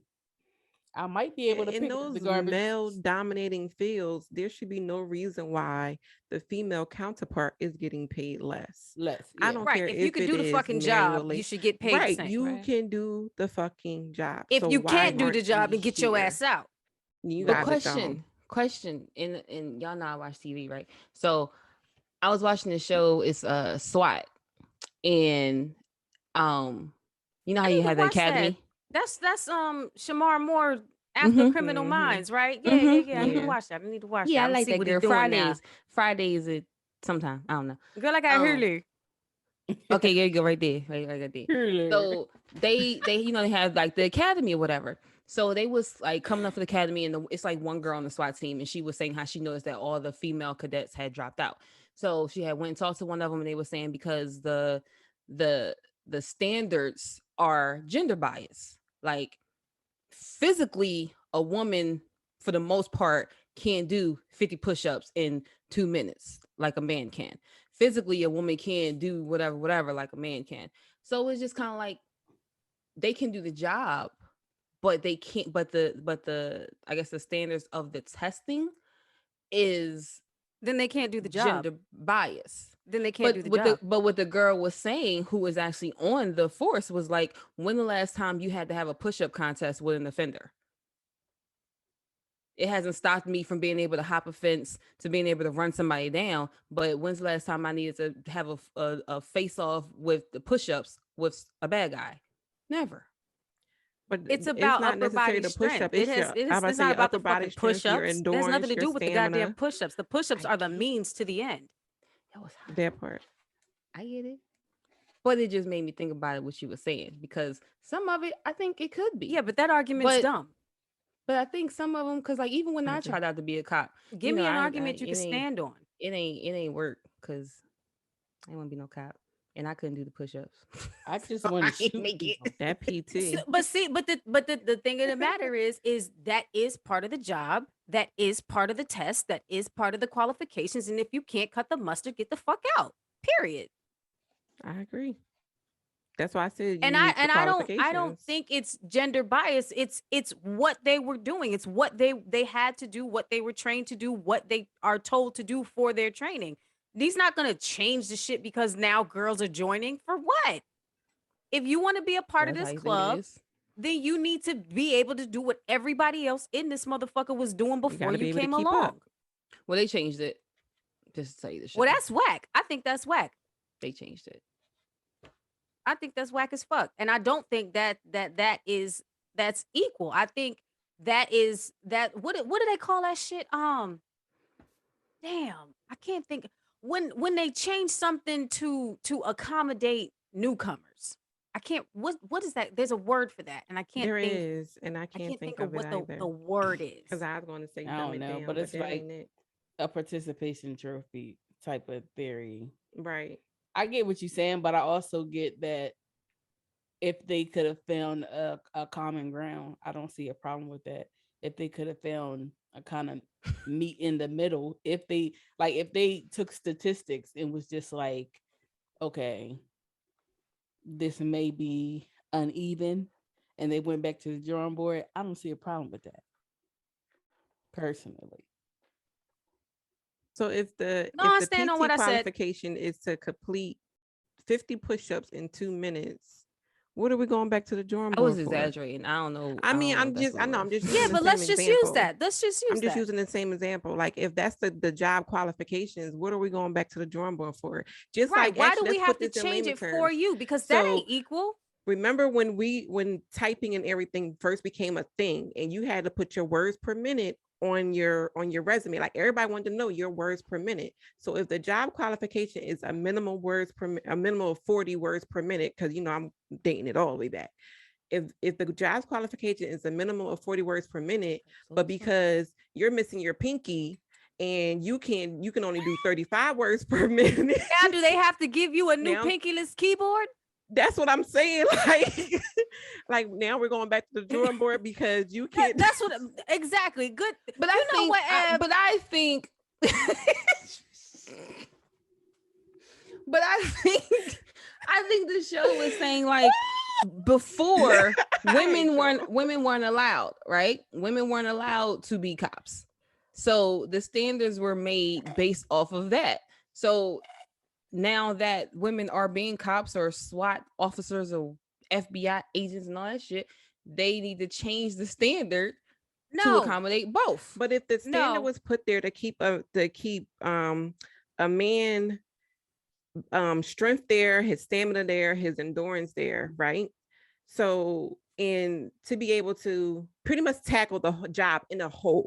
I might be able to In pick up those the garbage. male dominating fields, there should be no reason why the female counterpart is getting paid less. Less. I Yeah. don't Right. care If you could it do the is fucking job, manually. you should get paid the Right, same. you right? can do the fucking job. If So you why can't do the aren't job, we then get your here? ass out. You But guys don't. question, and y'all know I watch TV, right? So I was watching the show. It's SWAT, and you know how I you need to have the watch that. academy. That's Shamar Moore after Criminal Mhm. Minds, right? Yeah. I need to Yeah. watch that. I need to watch Yeah, that. I I'm like see that what girl. he's doing now. Fridays at sometime. I don't know. Girl, I got Um, Hurley. Okay, there you go, right there, right there. Hurler. So they they have like the academy or whatever. So they was like coming up for the academy, and it's like one girl on the SWAT team, and she was saying how she noticed that all the female cadets had dropped out. So she had went and talked to one of them, and they were saying because the standards are gender bias. Like physically, a woman for the most part can't do 50 push-ups in 2 minutes like a man can. Physically, a woman can do whatever like a man can. So it's just kind of like they can do the job, but they can't. But the I guess the standards of the testing is Then they can't do the job. gender bias. Then they can't do the job. But what the girl was saying, who was actually on the force, was like, when the last time you had to have a push-up contest with an offender? It hasn't stopped me from being able to hop a fence, to being able to run somebody down. But when's the last time I needed to have a face-off with the push-ups with a bad guy? Never. But It's about not upper body necessarily the strength. push-up. It's not about the fucking push-ups. Your push-ups. There's endurance, nothing to your do with the stamina. goddamn push-ups. The push-ups I are the get it. means to the end. That was hot. That part. I get it. But it just made me think about it, what you were saying, because some of it, I think it could be. Yeah, but that argument's But- dumb. But I think some of them, because like even when I I agree. tried out to be a cop, Give me an I argument you can it ain't- stand on. It ain't work because I didn't want to be no cop, and I couldn't do the push-ups. I just So want I to ain't shoot make it. people. That PT. But the thing of the matter is that is part of the job. That is part of the test. That is part of the qualifications. And if you can't cut the mustard, get the fuck out. Period. I agree. That's why I said you And need the I don't qualifications. think it's gender bias. It's what they were doing. It's what they had to do, what they were trained to do, what they are told to do for their training. These not gonna change the shit because now girls are joining. For what? If you want to be a part of That's how this you think it club, is. then you need to be able to do what everybody else in this motherfucker was doing before gotta be you able to came keep up. along. Well, they changed it. Just to tell you the shit. Well, that's whack. I think that's whack. They changed it. I think that's whack as fuck. And I don't think that's equal. I think that is that what do they call that shit? Damn, I can't think when they change something to accommodate newcomers. I can't. What is that? There's a word for that, and I can't There think. is, and I I can't can't think think of of it what the either. word is. Because I was going to say I dumb don't it know, down, but it's that like ain't it. a participation trophy type of theory. Right. I get what you're saying, but I also get that if they could have found a common ground, I don't see a problem with that. If they could have found a kind of meet in the middle, if they took statistics and was just like, okay, this may be uneven, and they went back to the drawing board, I don't see a problem with that personally. So if the No, I if the stand on PT what I said. qualification is to complete 50 push-ups in 2 minutes, what are we going back to the drawing I was board for? exaggerating. I don't know. I mean, don't know if that's I know, what I'm it just was. Yeah, using the but same let's just use example. that. Let's just use I'm just that. using the same example. Like, if that's the job qualifications, what are we going back to the drawing board for? Just Right. like, Why actually, do we let's have put to this in change layman it for terms. you? Because that So, ain't equal. remember when typing and everything first became a thing, and you had to put your words per minute on your resume? Like, everybody wanted to know your words per minute. So if the job qualification is a minimum of 40 words per minute, because I'm dating it all the way back. If the job qualification is a minimum of 40 words per minute, but because you're missing your pinky and you can only do 35 words per minute. Now, do they have to give you a new Now- pinkyless keyboard? That's what I'm saying. Like now we're going back to the drawing board because you can't. That's what exactly. Good. But you I know think, what, Eb? but I think, I think the show was saying, like, before women weren't allowed, right? Women weren't allowed to be cops. So the standards were made based off of that. So now that women are being cops or SWAT officers or FBI agents and all that shit, they need to change the standard to No. accommodate both. But if the standard No. was put there to keep a man strength there, his stamina there, his endurance there, right? So, and to be able to pretty much tackle the job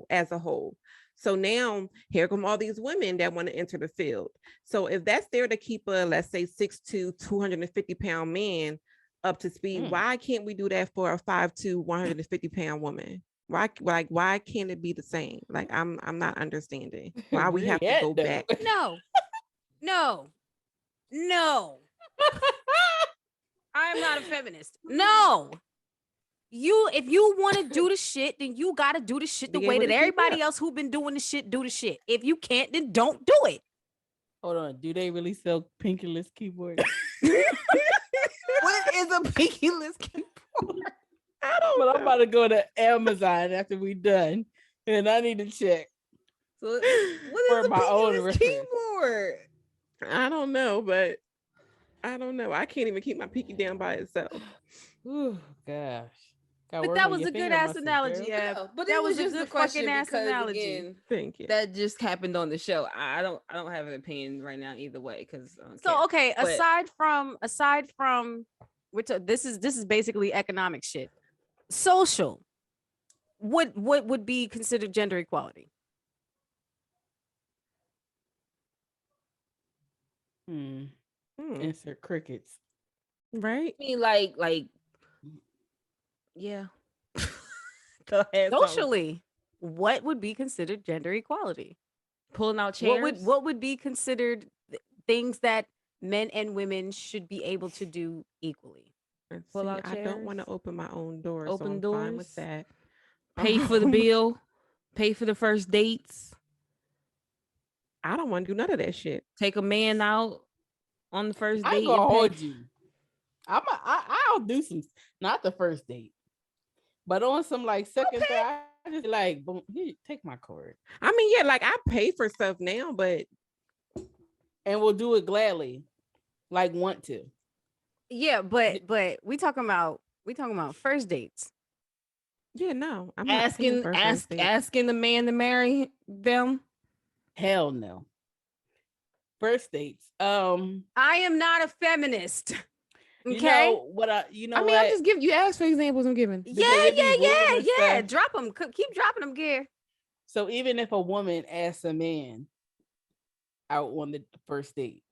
as a whole. So now here come all these women that want to enter the field. So if that's there to keep a, let's say, 6'2", 250-pound man up to speed, why can't we do that for a 5'2", 150-pound woman? Why can't it be the same? Like, I'm not understanding why we have to go back. No. I am not a feminist. No. If you want to do the shit, then you got to do the shit the Be way able that to keep everybody up. else who been doing the shit do the shit. If you can't, then don't do it. Hold on, do they really sell pinkyless keyboards? What is a pinkyless keyboard? I don't But know. I'm about to go to Amazon after we done, and I need to check. So what For is a my own pinkyless reference. keyboard? I don't know, but I don't know. I can't even keep my pinky down by itself. Ooh, gosh. But that was a good ass analogy. Yeah, No, but that it was was a just good a question fucking ass because, analogy. again, Thank you. that just happened on the show. I don't have an opinion right now either way because So okay, But- aside from this is basically economic shit. Social, what would be considered gender equality? Insert crickets. Right? I mean, like, yeah. Go ahead. Socially, what would be considered gender equality? Pulling out chairs. What would be considered things that men and women should be able to do equally? Pull See, out I don't want to chairs. open my own doors. Open so I'm fine with doors. that. Pay for the bill. Pay for the first dates. I don't want to do none of that shit. Take a man out on the first I date. ain't gonna and pay- hold you. I'll do some, not the first date, but on some like second, third, I just like, boom, here, take my card, I mean, yeah, like, I pay for stuff now, but and we'll do it gladly, like want to. Yeah, but we talking about first dates. yeah, no, I'm not paying for a first date. asking the man to marry them. Hell no. First dates. I am not a feminist. You Okay. know what? I mean, I'm just giving you ask for examples. I'm giving. Did they give you rules and Yeah. stuff? Drop them. Keep dropping them, gear. So even if a woman asks a man out on the first date,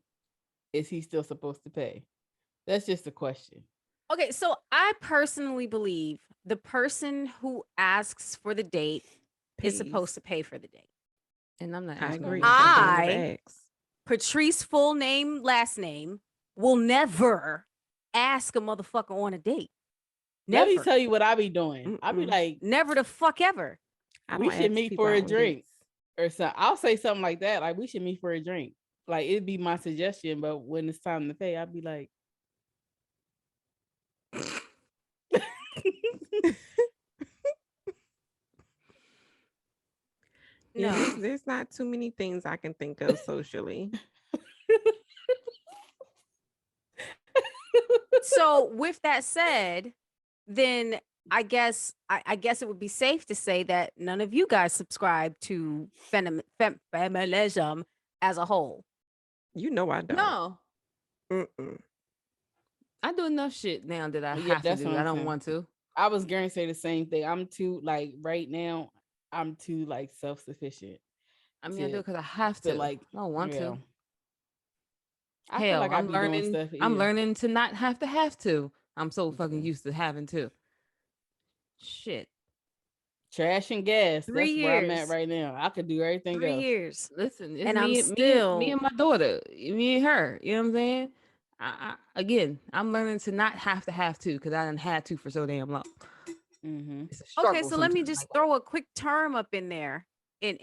is he still supposed to pay? That's just a question. Okay, so I personally believe the person who asks for the date is supposed to pay for the date. And I'm not I asking agree. for no I date. never ask. Patrice, full name, last name, will never ask a motherfucker on a date. Let me Never. tell you what I be doing. I be like, Never the fuck ever. I we don't should ask meet people for out a on drink dates. or something. I'll say something like that. Like, we should meet for a drink. Like, it'd be my suggestion, but when it's time to pay, I'd be like, Yeah, No. there's not too many things I can think of socially. So with that said, then I guess it would be safe to say that none of you guys subscribe to feminism as a whole. You know I don't. No, Mm-mm. I do enough shit now that I yeah, have to that's do. what I I'm don't saying. want to. I was going to say the same thing. I'm too, like, right now, I'm too, like, self-sufficient. I mean, I do it because I have to to. like, I don't want yeah. to. I feel Hell, like I I'm be doing learning. stuff. I'm Yeah. learning to not have to. I'm so fucking Yeah. used to having to. Shit. Trash and gas. 3 That's where I'm at years. right now. I could do everything 3 else. years. Listen, it's And I'm me still and my daughter, me and her. You know what I'm saying? Again, I'm learning to not have to because I done had to for so damn long. Mm-hmm. It's a struggle. okay. So let me sometimes, just like, throw a quick term up in there, and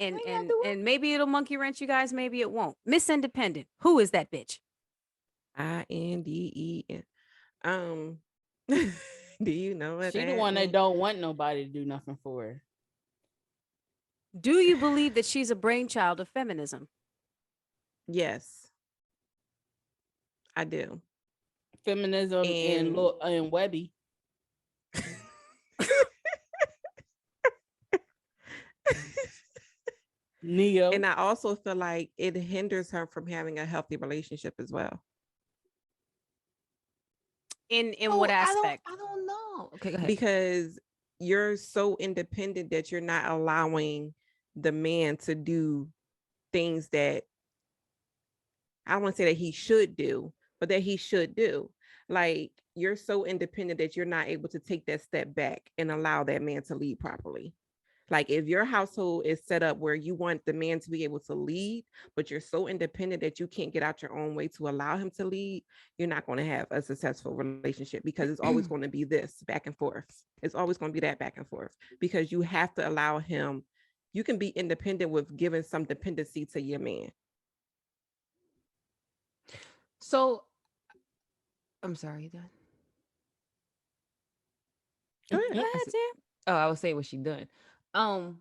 maybe it'll monkey wrench you guys. Maybe it won't. Miss Independent. Who is that bitch? INDEN. Do you know what She the that one that means? don't want nobody to do nothing for her. Do you believe that she's a brainchild of feminism? Yes, I do. Feminism and WEBBIE. Neo. And I also feel like it hinders her from having a healthy relationship as well. In what aspect? I don't know. Okay, go ahead. Because you're so independent that you're not allowing the man to do things that I don't want to say that he should do, but that he should do. Like, you're so independent that you're not able to take that step back and allow that man to lead properly. Like, if your household is set up where you want the man to be able to lead, but you're so independent that you can't get out your own way to allow him to lead, you're not going to have a successful relationship, because it's always going to be this back and forth. It's always going to be that back and forth, because you have to allow him. You can be independent with giving some dependency to your man. So, I'm sorry, you done? Go ahead. Go ahead, Tim. Oh, I was saying what she done. I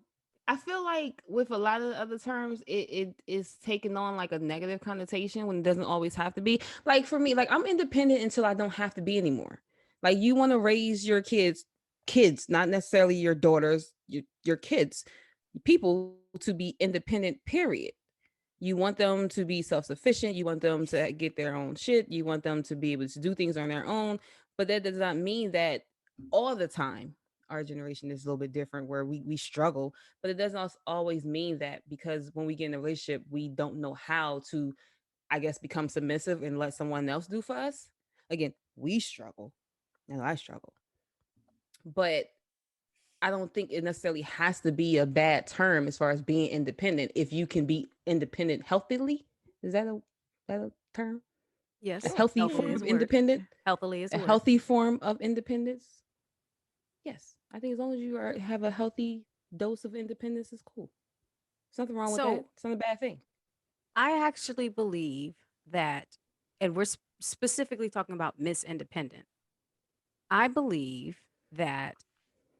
feel like with a lot of other terms, it is taking on like a negative connotation when it doesn't always have to be. Like for me, like I'm independent until I don't have to be anymore. Like you want to raise your kids, not necessarily your daughters, your kids, people to be independent, period. You want them to be self-sufficient. You want them to get their own shit. You want them to be able to do things on their own. But that does not mean that all the time our generation is a little bit different where we struggle. But it doesn't always mean that because when we get in a relationship, we don't know how to, I guess, become submissive and let someone else do for us. Again, we struggle. And I struggle. But I don't think it necessarily has to be a bad term as far as being independent. If you can be independent healthily, is that a term? Yes. A healthy Healthily form is of a word. independent. Healthily is A a word. healthy form of independence. Yes, I think as long as you have a healthy dose of independence, is cool. There's nothing wrong with that. It's not a bad thing. I actually believe that, and we're specifically talking about Miss Independent. I believe that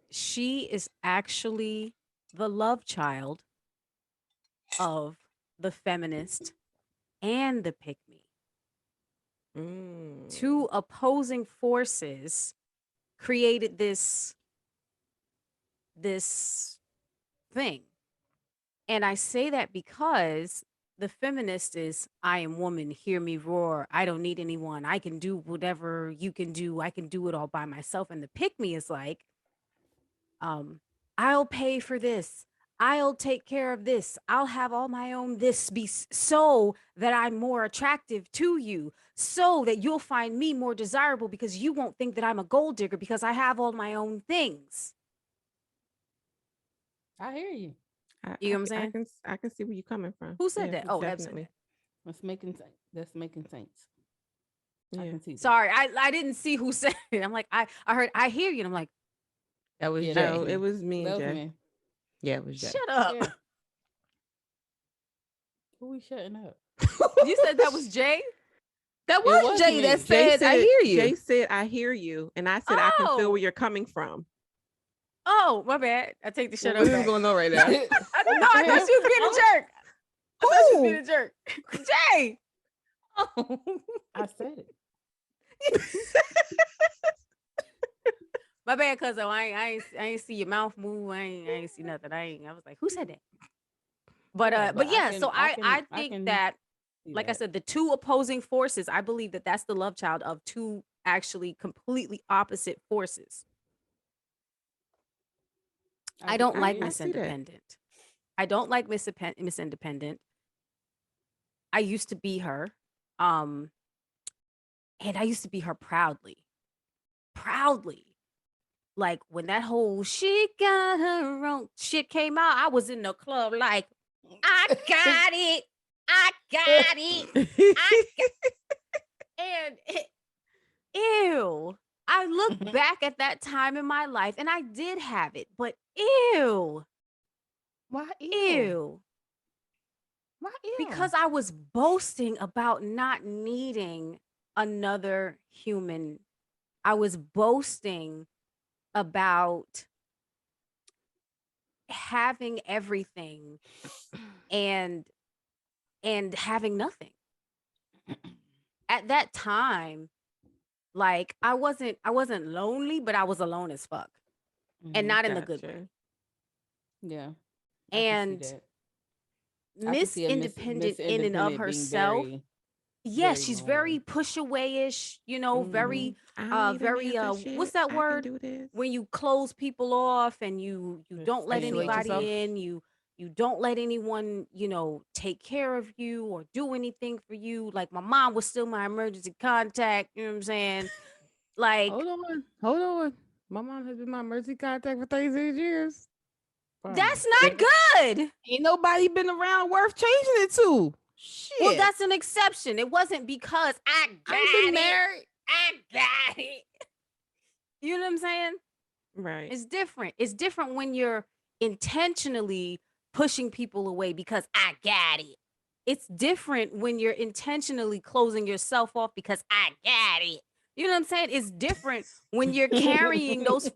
she is actually the love child of the feminist and the pick me. Two opposing forces created this thing. And I say that because the feminist is, I am woman, hear me roar. I don't need anyone. I can do whatever you can do. I can do it all by myself. And the pick me is like, I'll pay for this. I'll take care of this. I'll have all my own this be so that I'm more attractive to you, so that you'll find me more desirable because you won't think that I'm a gold digger because I have all my own things. I hear you. You know what I'm saying? I can see where you're coming from. Who said Yeah, that? Oh, Eb said definitely. that. That's making sense. That's making sense. I Yeah. can see that. Sorry, I didn't see who said it. I'm like, I heard, I hear you. And I'm like, That was Yeah, Jay. that No, was me. it was me That and was Jay. me. Yeah, it was Jay. shut up. Yeah. Who we shutting up? You said that was Jay? That It was was Jay me. that Jay said, "I hear you." Jay said, "I hear you," and I said, "I can feel Oh. where you're coming from." Oh, my bad. I take the shit What up is back. going on right now? No, I thought she was being a jerk. I thought she was being a jerk. Jay. Oh. I said it. My bad, cuz I ain't see your mouth move. I ain't see nothing. I was like, who said that? But Yeah, but I yeah, can- so I I think can that, see like I that. said, the two opposing forces, I believe that that's the love child of two actually completely opposite forces. I don't like I Miss see that. Independent. I don't like Miss Independent. I used to be her. And I used to be her proudly. Proudly. Like when that whole she got her own shit came out, I was in the club like, I got it. I got it. I got and ew. I look back at that time in my life and I did have it, but ew. Why ew? Ew. Why ew? Because I was boasting about not needing another human. I was boasting about having everything and having nothing. At that time, like I wasn't lonely, but I was alone as fuck. And not in the good way. Gotcha. Yeah. I And can see that. I can Miss see a Independent in and of Independent being herself. very, Yeah, very she's lonely. very push away-ish, you know, very I don't need a very man for shit. what's that I can word? do this. When you close people off and you don't let Isolate anybody yourself. in, you don't let anyone, you know, take care of you or do anything for you. Like my mom was still my emergency contact, you know what I'm saying? Like Hold on. My mom has been my emergency contact for 36 years. that's not good. Ain't nobody been around worth changing it to. Shit. Well, that's an exception. It wasn't because I got I ain't been it. married. I got it. You know what I'm saying? Right. It's different. It's different when you're intentionally pushing people away because I got it. It's different when you're intentionally closing yourself off because I got it. You know what I'm saying? It's different when you're carrying those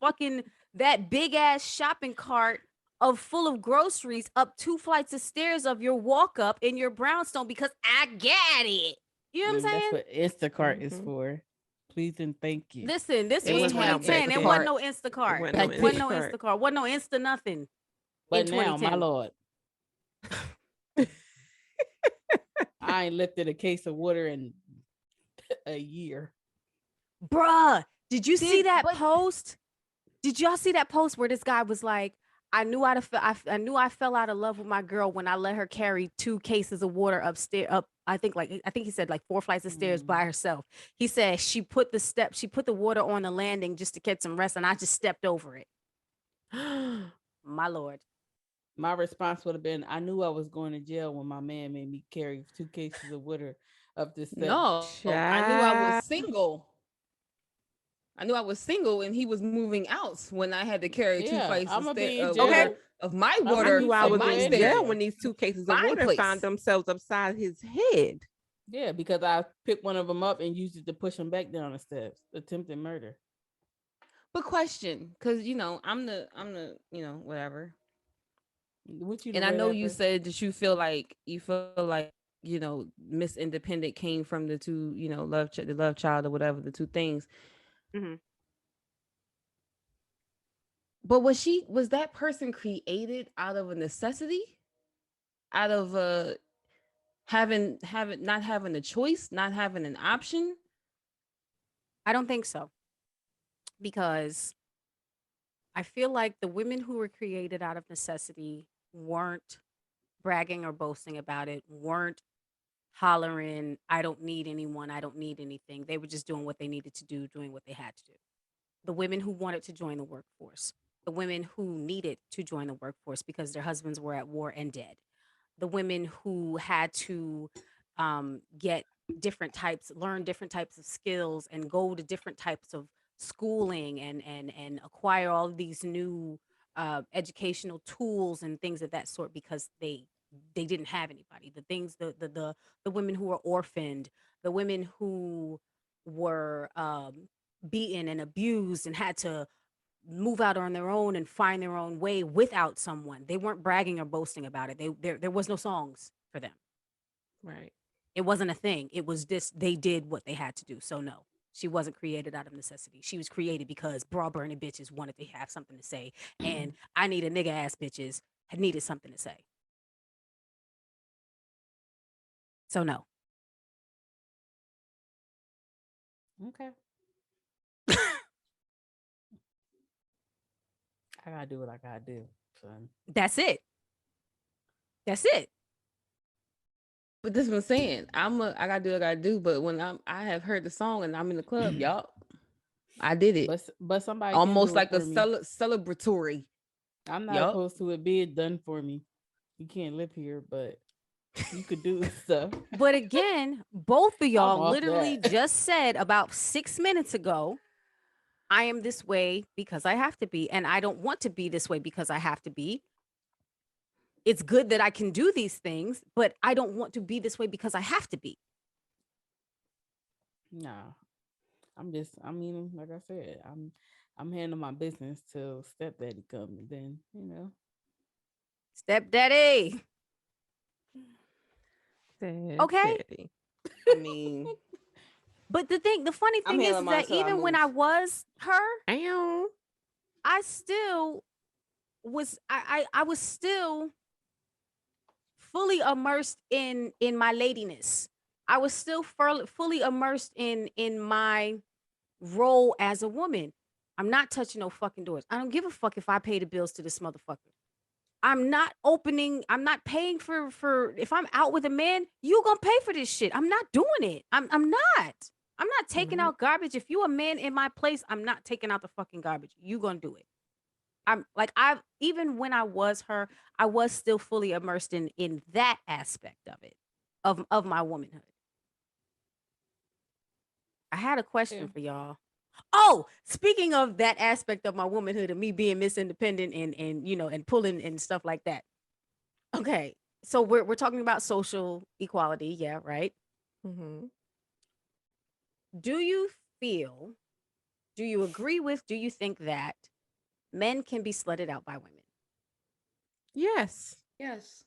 that big ass shopping cart of full of groceries up 2 flights of stairs of your walk up in your brownstone because I got it. You know what I'm saying? That's what Instacart is Mhm. for. Please and thank you. Listen, this It was was not 2010. There Instacart. wasn't no Instacart. Wasn't no Wasn't no Instacart. Instacart. Wasn't no Insta nothing. But in now, my 2010. lord, I ain't lifted a case of water in a year. Bruh, did you see that post? Did y'all see that post where this guy was like, I knew I fell out of love with my girl when I let her carry 2 cases of water upstairs up. I think he said like 4 flights of stairs by herself. He said she put the water on the landing just to get some rest, and I just stepped over it. My lord. My response would have been, I knew I was going to jail when my man made me carry 2 cases of water up the steps. No, I knew I was single. I knew I was single and he was moving out when I had to carry 2 flights I'ma of, be in water jail. of my I'ma water. I knew I Say was go in ahead jail and- when these 2 cases of My water place. found themselves upside his head. Yeah, because I picked one of them up and used it to push him back down the steps. Attempted murder. But question, because I'm the whatever. What you And the I know you whatever? said that you feel like Miss Independent came from the two, the love child or whatever, the 2 things. Mhm. But was that person created out of a necessity? Out of not having a choice, not having an option? I don't think so. Because I feel like the women who were created out of necessity weren't bragging or boasting about it, weren't hollering, I don't need anyone, I don't need anything. They were just doing what they needed to do, doing what they had to do. The women who wanted to join the workforce, the women who needed to join the workforce because their husbands were at war and dead, the women who had to get learn different types of skills and go to different types of schooling and acquire all of these new educational tools and things of that sort because they didn't have anybody. The women who were orphaned, the women who were beaten and abused and had to move out on their own and find their own way without someone. They weren't bragging or boasting about it. There was no songs for them. Right. It wasn't a thing. It was just they did what they had to do. So no, she wasn't created out of necessity. She was created because bra burning bitches wanted to have something to say, and I need a nigga ass bitches had needed something to say. So no. Okay. I gotta do what I gotta do, son. That's it. That's it. But this is what I'm saying. I gotta do what I gotta do. But when I have heard the song and I'm in the club, y'all, I did it. But somebody Almost can do like it a for me. celebratory. I'm not Yup. opposed to it being done for me. You can't live here, but you could do stuff. But again, both of y'all off literally that. just said about 6 minutes ago, I am this way because I have to be, and I don't want to be this way because I have to be. It's good that I can do these things, but I don't want to be this way because I have to be. Nah. I mean, like I said, I'm handling my business till stepdaddy come, and then, Stepdaddy. Okay. Daddy. I mean, But the funny I'm thing is handling mine that till I even when I move. was her, Ow. I still was I was still fully immersed in my ladiness. I was still fully immersed in my role as a woman. I'm not touching no fucking doors. I don't give a fuck if I pay the bills to this motherfucker. I'm not paying for if I'm out with a man, you gonna pay for this shit. I'm not doing it. I'm not. I'm not taking Mhm. out garbage. If you a man in my place, I'm not taking out the fucking garbage. You gonna do it. Even when I was her, I was still fully immersed in that aspect of it, of my womanhood. I had a question Yeah. for y'all. Oh, speaking of that aspect of my womanhood and me being Miss Independent and and pulling and stuff like that. Okay, so we're talking about social equality, yeah, right? Mhm. Do you feel? Do you agree with? Do you think that men can be slutted out by women? Yes. yes.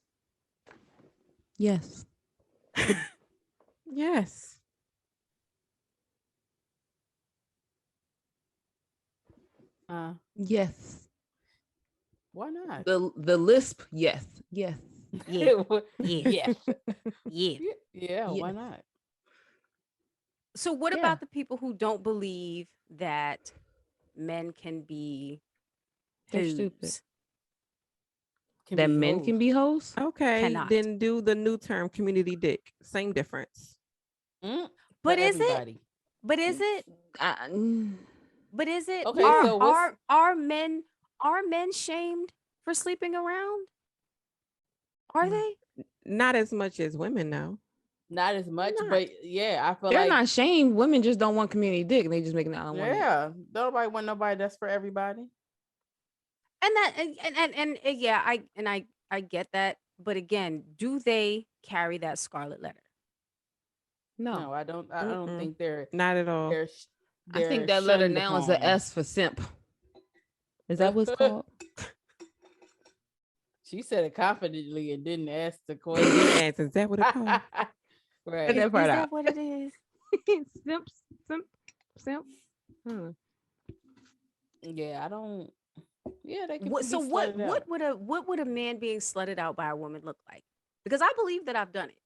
Yes. Yes. Yes. Why not? The lisp, yes. Yes. Yeah, Yes. yeah. Yeah, why Yes. not? So what Yeah. about the people who don't believe that men can be They're stupid. hoes? Can That be men can hoes. be hoes? Okay, Cannot. then do the new term community dick. Same difference. For But is it? everybody. But is it? I, But is it? Okay, Are so what's are men shamed for sleeping around? Are Mm. they? Not as much as women now. not as much, Not. but yeah, I feel they're like not shamed. Women just don't want community dick. They just making it. I don't want it. yeah, nobody want nobody that's for everybody. And that and yeah, I get that. But again, do they carry that scarlet letter? No. No, I don't Mm-mm. think they're Not at all. they're I think they're that letter shunned now is a upon. S for simp. Is that what's called? She said it confidently and didn't ask the And question. then ask, is that what it's called? Right. that part Is out. that what it is? Simp. Hmm. Yeah, I don't. Yeah, they can What, be so slutted out. what would a man being slutted out by a woman look like? Because I believe that I've done it.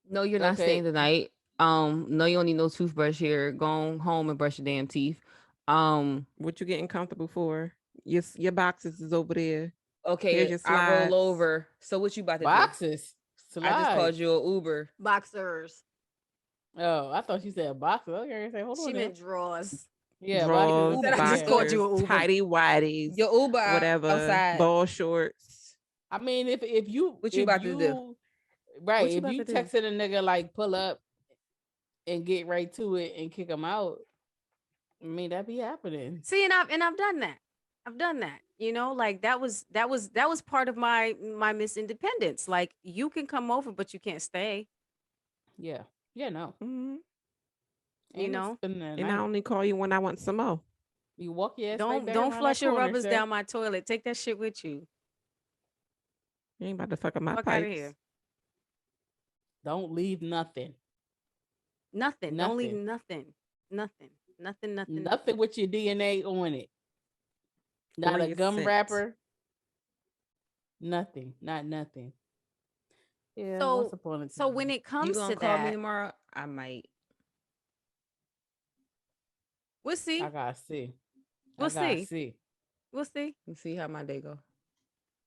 No, you're not Okay. staying tonight. No, you don't need no toothbrush here. Go home and brush your damn teeth. What you getting comfortable for? Your boxes is over there. Okay, Here's your I roll slides. over. So what you about to Boxes. do? I just called Slides. you an Uber. Boxers. Oh, I thought you said boxes. Okay, I say, hold She on there. meant drawers. Yeah, Drawers, boxes. Said I just called boxers, you an Uber. tidy whities, Your Uber whatever, outside. ball shorts. I mean, if you What you if about to do? right, What you if about you to do? texted a nigga like pull up and get right to it and kick him out, I mean that be happening. See, and I've done that. I've done that. You know, like that was part of my Miss Independence. Like you can come over, but you can't stay. Yeah, yeah, no. Mhm. You Ain't know? spending the And I night. only call you when I want some more. You walk your ass right Don't back don't around flush that your corner, rubbers sir. down my toilet. Take that shit with you. You ain't about to fuck up my Fuck out of pipes. here. Don't leave nothing. Nothing. Don't leave Nothing. nothing. Nothing. Nothing with your DNA on it. Not Or a your gum scent. wrapper. Nothing. Not nothing. Yeah, once So upon a time. so when it You comes gonna to call me that, tomorrow? I might. we'll see. I gotta see. We'll I gotta see. see. We'll see. Let's see how my day go.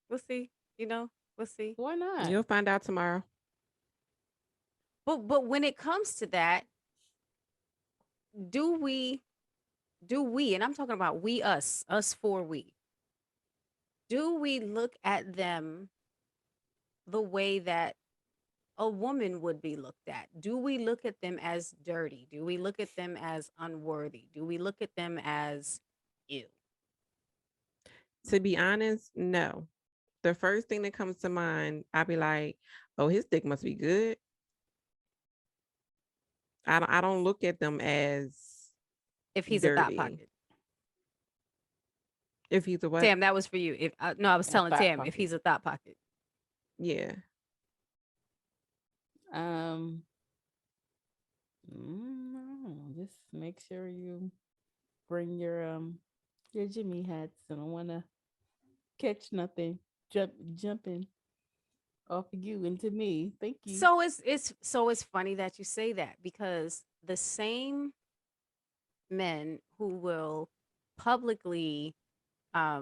We'll see. You know, we'll see. Why not? You'll find out tomorrow. But when it comes to that, do we, and I'm talking about we, us for we, do we look at them the way that a woman would be looked at? Do we look at them as dirty? Do we look at them as unworthy? Do we look at them as ew? To be honest, no. The first thing that comes to mind, I'll be like, oh, his dick must be good. I don't look at them as If he's a thought dirty. pocket. If he's a what? Tam, that was for you. If no, I was A telling thought Tam if pocket. he's a thought pocket. Yeah. I don't know. Just make sure you bring your Jimmy hats. I don't wanna catch nothing jumping off of you into me. Thank you. So it's funny that you say that, because the same men who will publicly a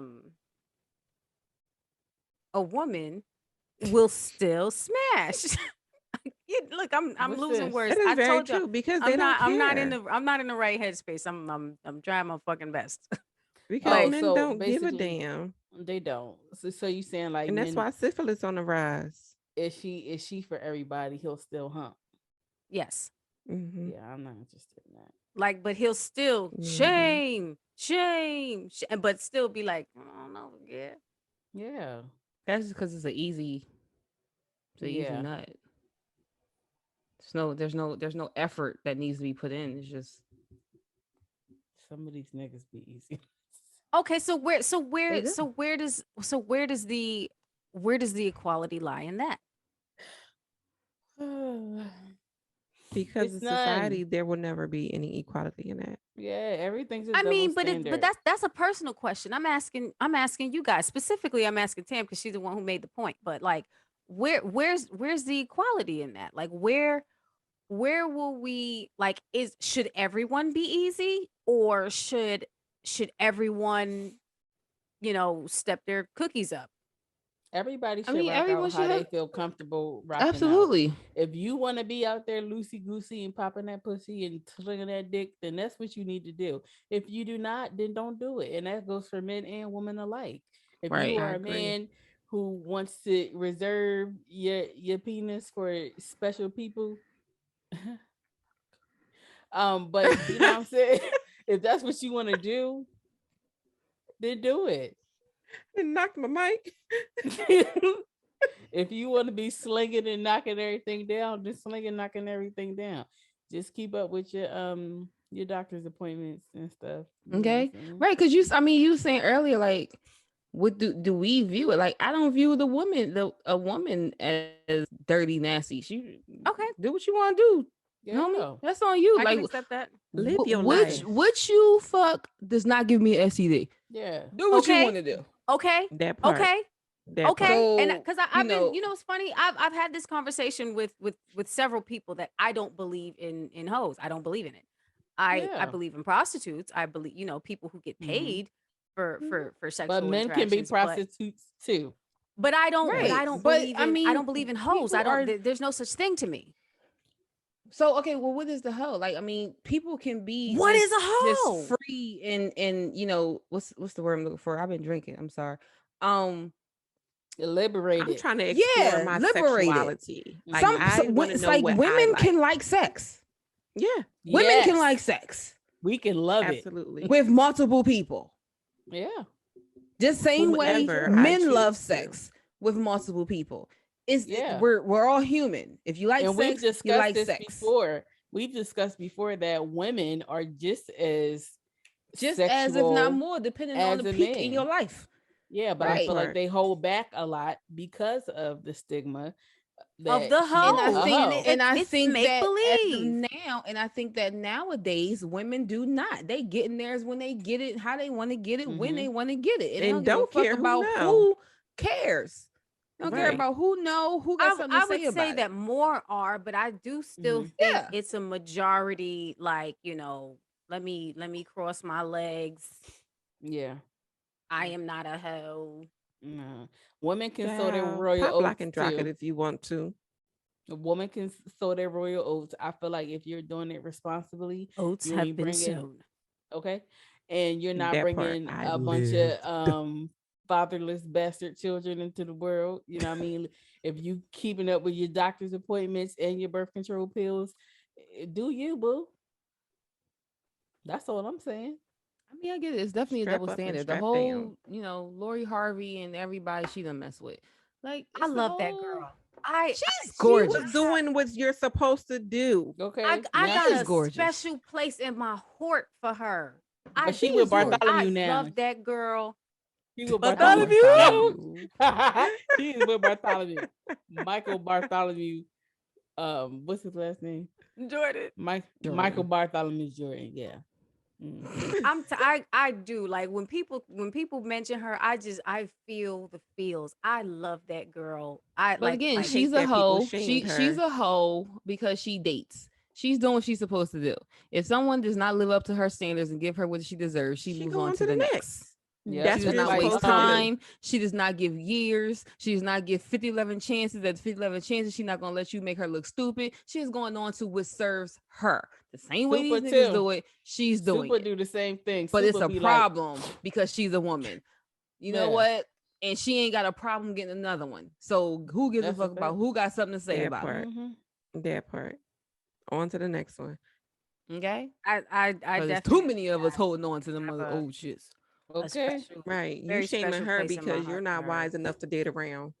woman will still smash. Look, I'm What's losing this? words. That is I very told you true because they don't I'm not in care. the I'm not in the right headspace. I'm trying my fucking best. Because Oh, men so don't give a basically, damn. they don't. So you saying like And that's men? why syphilis on the rise. Is she for everybody? He'll still hump. Yes. Hmm. Yeah, I'm not interested in that. Like, but he'll still Mhm. shame, but still be like, I don't know, yeah. Yeah, That's just because it's an easy yeah. nut. There's no effort that needs to be put in. It's just Some of these niggas be easy. Okay, so where They do. where does the equality lie in that? Because It's in society, none. there will never be any equality in that. Yeah, everything's a I double mean, but standard. that's a personal question. I'm asking you guys specifically. I'm asking Tam because she's the one who made the point. But like, where's the equality in that? Like, where will we, like, should everyone be easy, or should everyone, step their cookies up? Everybody I should mean, rock everyone out should how they have feel comfortable rocking out. absolutely. If you want to be out there loosey goosey and popping that pussy and slinging that dick, then that's what you need to do. If you do not, then don't do it. And that goes for men and women alike. If Right. you I are a agree. man who wants to reserve your penis for special people, but you know what I'm saying? If that's what you want to do, then do it. And knocked my mic. If you want to be slinging and knocking everything down, just slinging, knocking everything down. Just keep up with your doctor's appointments and stuff. You know what I'm Okay. saying? Right. Because you were saying earlier, like, what do we view it? Like, I don't view a woman as dirty, nasty. She Okay, do what you want to do. Yeah. Homie, that's on you. I Like, can accept that. Live your which life. you fuck does not give me an STD. Yeah. Do what you Okay. want to do. Okay, That part. okay, That okay. part. And So, because you I've know- been, it's funny. I've had this conversation with several people that I don't believe in hoes. I don't believe in it. I Yeah. believe in prostitutes. I believe, people who get Mhm. paid. for sexual But men can be interactions, prostitutes too. but I don't Right. believe But in I mean, I don't believe in hoes. people are There's no such thing to me. so okay. Well, what is the hoe? Like, I mean, people can be What is a hoe? just free and what's the word I'm looking for? I've been drinking. I'm sorry. I'm Liberated. trying to explore Yeah, my liberated. sexuality. Like Some- I want to it's know like what I women like. can like sex. Yeah, Women can Yes. like sex We can love absolutely. with multiple people. it. Yeah. Just same way Whoever I men choose love to. sex with multiple people. Yeah. We're all human. If you like And we've sex, you discussed like this sex. before. We've discussed before that women are just as as if not sexual more, depending as on the a peak in your man. life. Yeah, but I Right. feel like they hold back a lot because of the stigma Of that the she's And I hoe. a think, hoe. and I It's think make that as of believe. now, and I think that nowadays women do not. They get in theirs when they get it, how they want to get it, when they want to get it, and they And don't give a don't fuck care who about know. who cares. They don't care Right. about who know, who got something I to would say say about that it. more are, but I do still Mhm. think Yeah. it's a majority. Like, let me cross my legs. Yeah. I am not a hoe. No. Women can sow their Child, royal pop, lock, oats and drop it too. if you want to. A woman can sow their royal oats. I feel like if you're doing it responsibly, Oats you have ain't been bringing sown. okay, and you're not That part bringing I a bunch lived. of fatherless bastard children into the world. You know what I mean? If you keeping up with your doctor's appointments and your birth control pills, do you, boo? That's all I'm saying. I mean, I get it. It's definitely a Strap double up and standard. The strap whole, down. Lori Harvey and everybody she done mess with. Like, I it's the love that whole. girl. She's She was gorgeous. doing what you're supposed to do. Okay, I now got She's a gorgeous. special place in my heart for her. I but she She do. with is gorgeous. I Bartholomew now. love that girl. She with Bartholomew. She is with Bartholomew. Michael Bartholomew. What's his last name? Jordan. Michael Bartholomew Jordan. Yeah. I do like when people mention her, I feel the feels. I love that girl. But again, I she's hate a that people hoe. shamed She's her. a hoe because she dates. She's doing what she's supposed to do. If someone does not live up to her standards and give her what she deserves, she moves go on to the next. Yeah, That's She what does you're not waste supposed to do. time. She does not give years. She does not give 50, 11 chances. At 50, 11 chances, she's not going to let you make her look stupid. She is going on to what serves her. The same way Super these niggas too. do it, she's doing Super it. do the same thing. But it's Super a be like, problem because she's a woman. You know Yeah. what? And she ain't got a problem getting another one. So who gives That's a a fuck about fact. who got something to say That about part. Mhm. That part. On to the next one. it? Okay? I Because there's definitely too many of us holding on to them have other a- old shits. a Okay. special, Right. You very shaming special her place in my because you're heart not for her. wise enough to date around.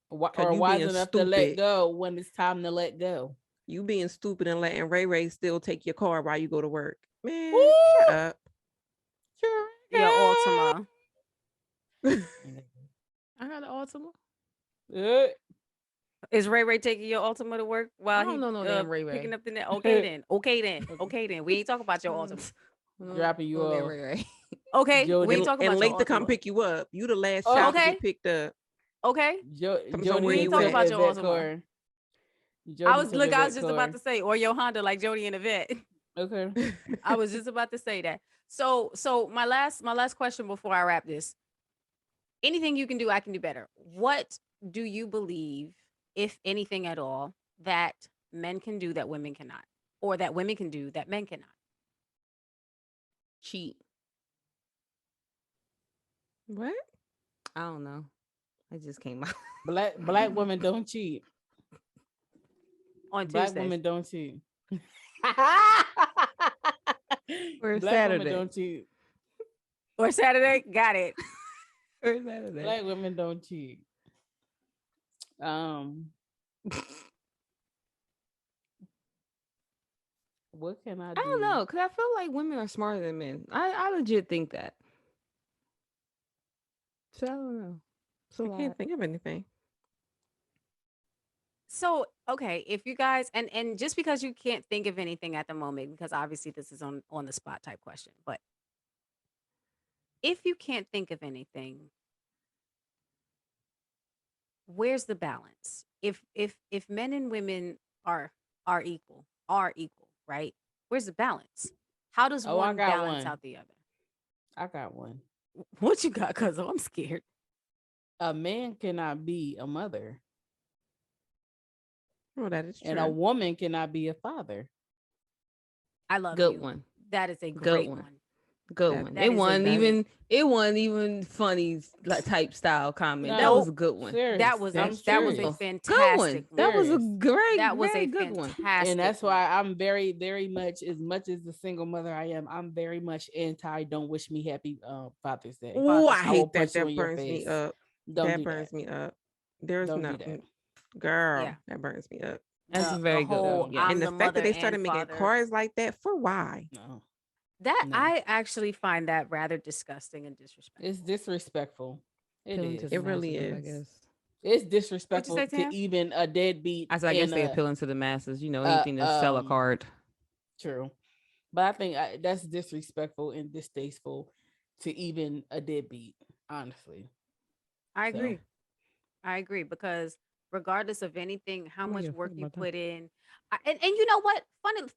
Or you wise being enough to let stupid. go when it's time to let go. You being stupid and letting Ray Ray still take your car while you go to work. Man, Woo! shut up. Sure. Your Ultima. I got an Ultima. Is Ray Ray taking your Ultima to work while I don't know no damn Ray picking Ray. up the net? Okay then. Okay then. Okay then. We ain't talking about your Ultima. Dropping you off. Ray Ray. Okay, Jody. we ain't talking And about your late to come Ultima. pick you up. You the last Oh, child to okay. get picked up. Okay. From Jody somewhere We ain't you talking at. about your that Ultima. car. I Jody was took a vet just car. about to say, or your Honda, like Jody and Yvette. Okay. I was just about to say that. So my last question before I wrap this. Anything you can do, I can do better. What do you believe, if anything at all, that men can do that women cannot, or that women can do that men cannot? Cheat. What? I don't know. It just came out. Black women don't cheat. On Black Tuesdays. women don't cheat. Or Black Saturday. women don't cheat. Or Saturday. Got it. Or Saturday. Black women don't cheat. What can I do? I don't know, because I feel like women are smarter than men. I legit think that. So I don't know. So I can't think of anything. So, okay, if you guys and just because you can't think of anything at the moment, because obviously this is on the spot type question, but if you can't think of anything, where's the balance? If men and women are equal, right? Where's the balance? How does Oh, I one got balance one. out the other? I got one. What you got, cuz I'm scared. A man cannot be a mother, Oh, that is and a true. woman cannot be a father. I love Good you. one. That is a Good great one. one. Good That- one. that It is a wasn't good even. It wasn't even funny type style comment. That was a good one. Serious. That was I'm a that was a serious. fantastic Good one. That was a Serious. great, That was very a good one. fantastic And that's one. why I'm very, very much as the single mother I am, I'm very much anti don't wish me happy Father's Day. Oh, I I will hate that. punch you That in your burns me face. up. Don't That do burns that. me up. There's Don't no do that. girl. Yeah. That burns me up. That's a The very good whole one. Yeah. I'm And the the fact that mother they started and making father. cards like that, for why? No. That No. I actually find that rather disgusting and disrespectful. It's disrespectful. It Appealing to is. the It really masses, I is. guess. It's disrespectful say, to Tam? even a deadbeat. I guess and they appealing to the masses. You know, uh, anything to sell a um, card. True. But I think that's disrespectful and distasteful to even a deadbeat, honestly. I So, agree. I agree because regardless of anything, how I'm gonna much get work fucked you about that. put in, and you know what?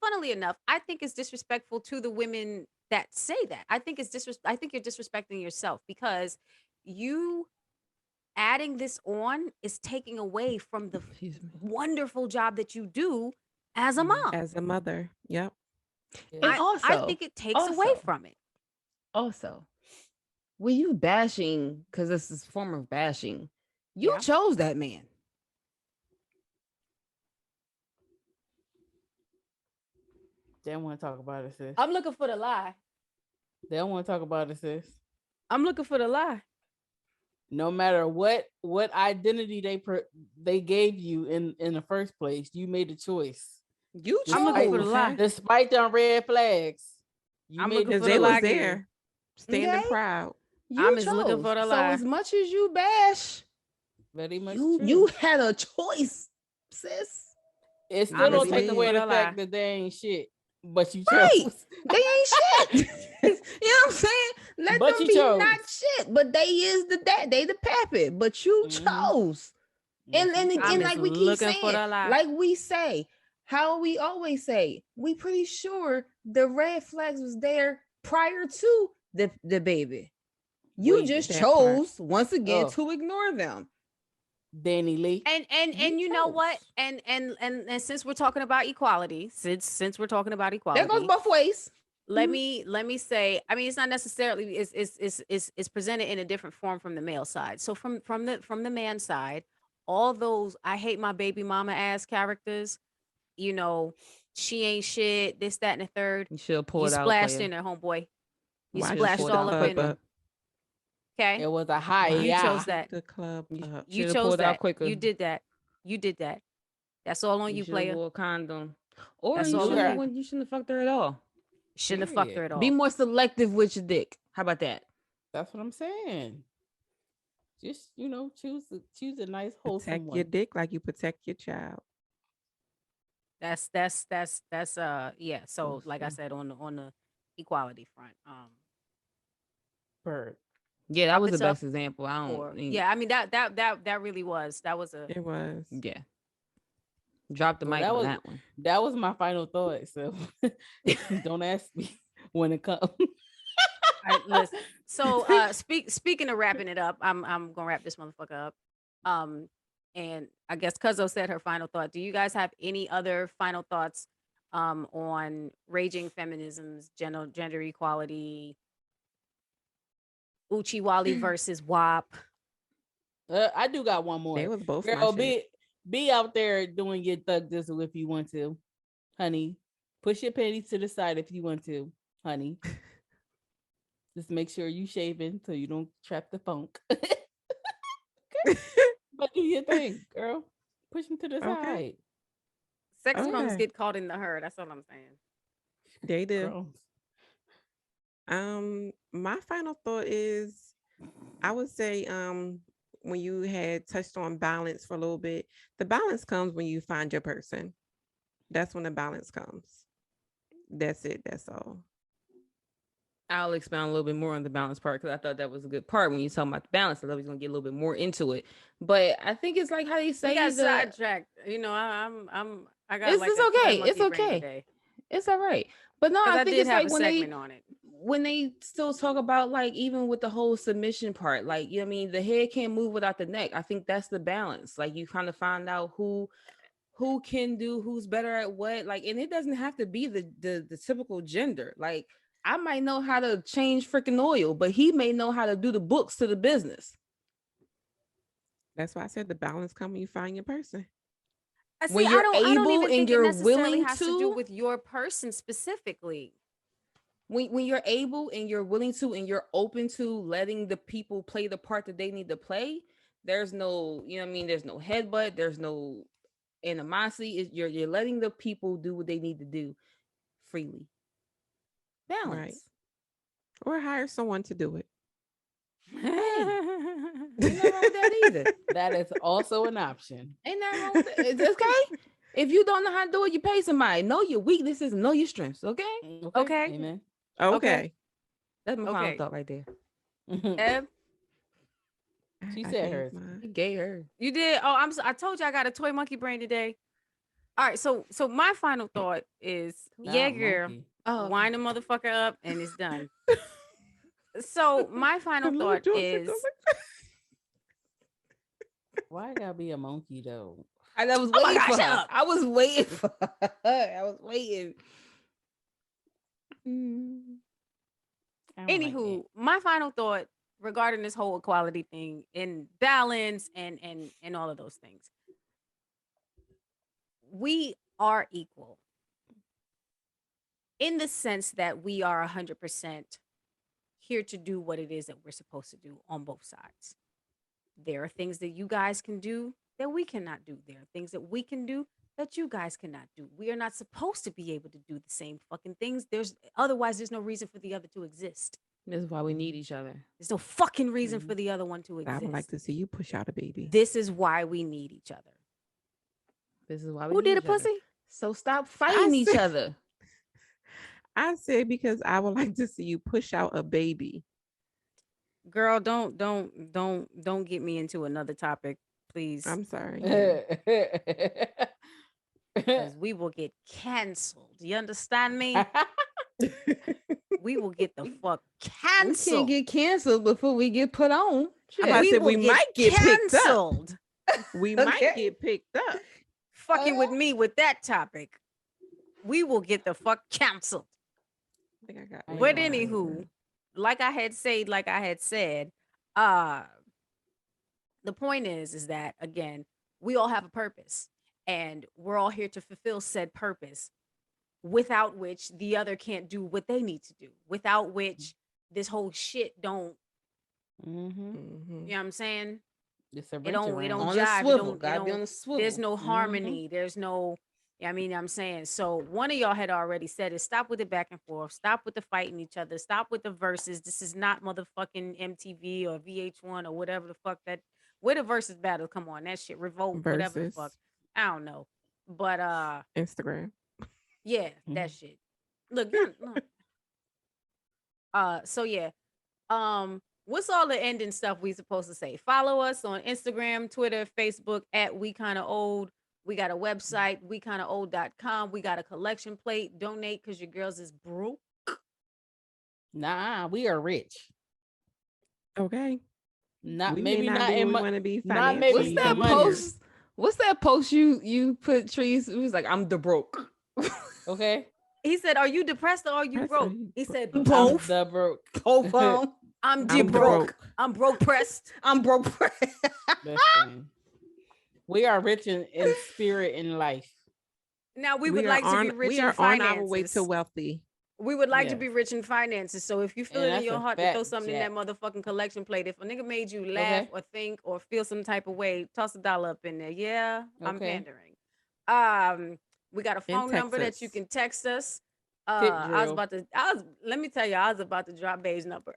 Funnily enough, I think it's disrespectful to the women that say that. I think I think you're disrespecting yourself because you adding this on is taking away from the Excuse me. wonderful job that you do as a Mhm. mom. As a mother. Yep. yeah. And I also, think it takes away from it. Also, when you bashing, because this is a form of bashing, you Yeah. chose that man. They don't want to talk about it, sis. I'm looking for the lie. They don't want to talk about it, sis. I'm looking for the lie. No matter what identity they gave you in the first place, you made a choice. You chose. I'm looking for the lie. Despite them red flags, you I'm made looking the Because for the they was lie again. there, standing Okay. proud. You I'm chose. just looking for the So lie. as much as you bash, very much you true. had a choice, sis. It still I'm don't just take looking away for the the fact lie. that they ain't shit, but you Right. chose. They ain't shit. You know what I'm saying? Let But them you be chose. not shit, but they is the dad. They the pappy, but you Mhm. chose. Yes, And you I'm again, chose. just like we keep looking for saying, the lie. like we say, how we always say, we pretty sure the red flags was there prior to the baby. You Wait, just that part. chose once again Oh. to ignore them. Danny Lee. And you know what? And since we're talking about equality, since we're talking about equality, That goes both ways. let me say, I mean, it's not necessarily it's presented in a different form from the male side. So from the man side, all those I hate my baby mama ass characters, you know, she ain't shit, this, that, and the third. You should pull You it out. splashed Player. in there, homeboy. You Why splashed shoot all the up club in them. up? Okay. It was a high. Why You Yeah. chose shoot that. the club up? You Should've chose pulled out that. quicker. You did that. You did that. That's all on you, should have player. wore a condom. Or That's you all on shouldn't you. have you shouldn't have fucked her at all. Shouldn't have fucked her Period. at all. Be more selective with your dick. How about that? That's what I'm saying. Just choose a nice wholesome Protect one. your dick like you protect your child. That's yeah. So like I said, on the equality front, Bird. Yeah, that Up was the it's up best example. I don't. yeah, I mean that really was. That was a It was. Yeah. Drop the Well, mic that on was- that one. That was my final thought. So don't ask me when it comes. all right, listen. So speaking of wrapping it up, I'm gonna wrap this motherfucker up. And I guess Cuzzo said her final thought. Do you guys have any other final thoughts on raging feminisms, gender equality, Uchiwali versus WAP? I do got one more. They was both Girl, my shit. be out there doing your thug dizzle if you want to, honey. Push your panties to the side if you want to, honey. Just make sure you shaving so you don't trap the funk. But do your thing, girl. Push them to the side. Sex drums Okay. get caught in the herd. That's all I'm saying. They do. Girl. My final thought is, I would say, when you had touched on balance for a little bit, the balance comes when you find your person. That's when the balance comes. That's it. That's all. I'll expound a little bit more on the balance part because I thought that was a good part when you talking about the balance. I thought we was gonna get a little bit more into it, but I think it's like how they say We got sidetracked. You know, I got It's like okay. a It's monkey brain okay. today. It's all right. But no, Because I I think did it's have like a segment on it. when they still talk about like even with the whole submission part, like, you know what I mean, the head can't move without the neck. I think that's the balance. Like you kind of find out who can do, who's better at what, like, and it doesn't have to be the typical gender. Like I might know how to change freaking oil, but he may know how to do the books to the business. That's why I said the balance come when you find your person. See, When you're I don't able even and think it you're necessarily willing has to do to, with your person specifically. when you're able and you're willing to and you're open to letting the people play the part that they need to play, there's no, you know what I mean, there's no headbutt, there's no animosity. You're letting the people do what they need to do freely. Balance. Right. Or hire someone to do it. Hey, ain't nothing wrong with that either. That is also an option. Ain't nothing wrong with that. It's okay. If you don't know how to do it, you pay somebody. Know your weaknesses and know your strengths. Okay. Okay. Amen. Okay. That's my final Okay. thought right there. Ev, She I said gave hers. mine. You gave her. you did. Oh, I told you I got a toy monkey brain today. All right, so my final thought is, Not yeah, girl, monkey. Oh, wind the motherfucker up and it's done. So my final Little thought joystick is, goes like- Why it gotta be a monkey though? I was Oh my waiting God, for shut her. up. I was waiting for her. I was waiting. I don't like anywho, that. my final thought regarding this whole equality thing and balance and all of those things. We are equal in the sense that we are 100% here to do what it is that we're supposed to do on both sides. There are things that you guys can do that we cannot do. There are things that we can do that you guys cannot do. We are not supposed to be able to do the same fucking things. Otherwise there's no reason for the other to exist. This is why we need each other. There's no fucking reason for the other one to I exist. would like to see you push out a baby. This is why we need each other. This is why we Who need did a each other. pussy? So stop fighting each said- other. I said because I would like to see you push out a baby. Girl, don't get me into another topic, please. I'm sorry. Because we will get canceled. You understand me? We will get the fuck We canceled. can't get canceled before we get put on. I'm about to say we might get picked up. canceled. We Okay. might get picked up. Fucking with me with that topic. We will get the fuck canceled. I think I got. I ain't But gonna lie. anywho, like I had said, the point is that again, we all have a purpose and we're all here to fulfill said purpose, without which the other can't do what they need to do, without which this whole shit don't, Mm-hmm. Mhm. you know what I'm saying? It's a It don't wrench don't On around. the jive. It swivel. don't, Gotta be on the swivel. there's no harmony. There's no, I mean, I'm saying, so one of y'all had already said it. Stop with the back and forth. Stop with the fighting each other. Stop with the verses. This is not motherfucking MTV or VH1 or whatever the fuck that, where the versus battle come on, that shit, Revolt, whatever the Versus. fuck. I don't know. But Instagram. yeah, that shit. Look, look. So yeah. What's all the ending stuff we supposed to say? Follow us on Instagram, Twitter, Facebook at We Kinda Old. We got a website, wekindaold.com. We got a collection plate. Donate because your girls is broke. Nah, we are rich. Okay. Not We maybe may not be in where we mo- want to be not financially. maybe What's that the money. post? What's that post you put, Trees? It was like, I'm the broke. Okay. He said, "Are you depressed or are you I said broke?" you He said, broke. "Both. The broke. Both of 'em. I'm I'm broke. I'm broke pressed." I'm broke. Listen, we are rich in spirit and life. Now we would like to be rich we in are on our way finances. to wealthy. We would like to Yes. be rich in finances. So if you feel And it in that's your a heart to throw fact, something in that motherfucking collection plate, if a nigga made you laugh Okay. or think or feel some type of way, toss $1 up in there. Yeah, I'm Okay. pandering. We got a In phone number that you Texas. can text us. Tip Let me tell you, I was about to drop Babe's number.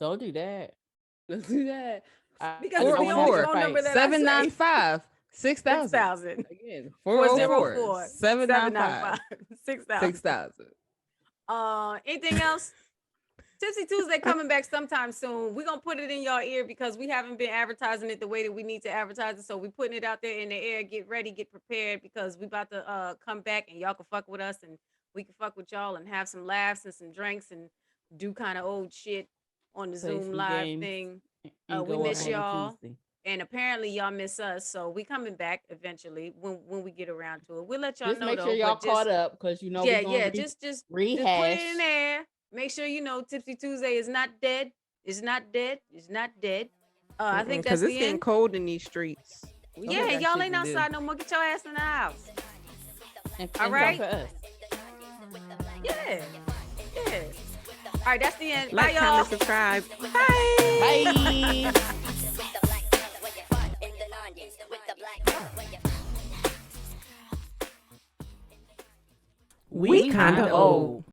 Don't do that. Let's do that. Because it's the wanna only have to phone fight. number that I say. 795 6000. 6,000. Again, 404 404 795 6,000. 6000. Anything else? Tipsy Tuesday coming back sometime soon. We're gonna put it in y'all ear because we haven't been advertising it the way that we need to advertise it. So we putting it out there in the air. Get ready, get prepared because we about to come back and y'all can fuck with us and we can fuck with y'all and have some laughs and some drinks and do kind of old shit on the Play Zoom some live games thing. and We go up miss on a y'all. Tuesday. And apparently y'all miss us, so we coming back eventually when we get around to it. We'll let y'all Just know make though. sure y'all but caught up because you know yeah, we're gonna yeah. Just put rehash. it in there. Make sure you know Tipsy Tuesday is not dead. It's not dead. It's not dead. I think that's because it's the getting end. cold in these streets. We Yeah, got y'all shit ain't to do. outside no more. Get your ass in the house. And All talk right. to us. Yeah, yeah. All right, that's the end. Like, Bye, y'all. comment, subscribe. Bye. Bye. We kinda old.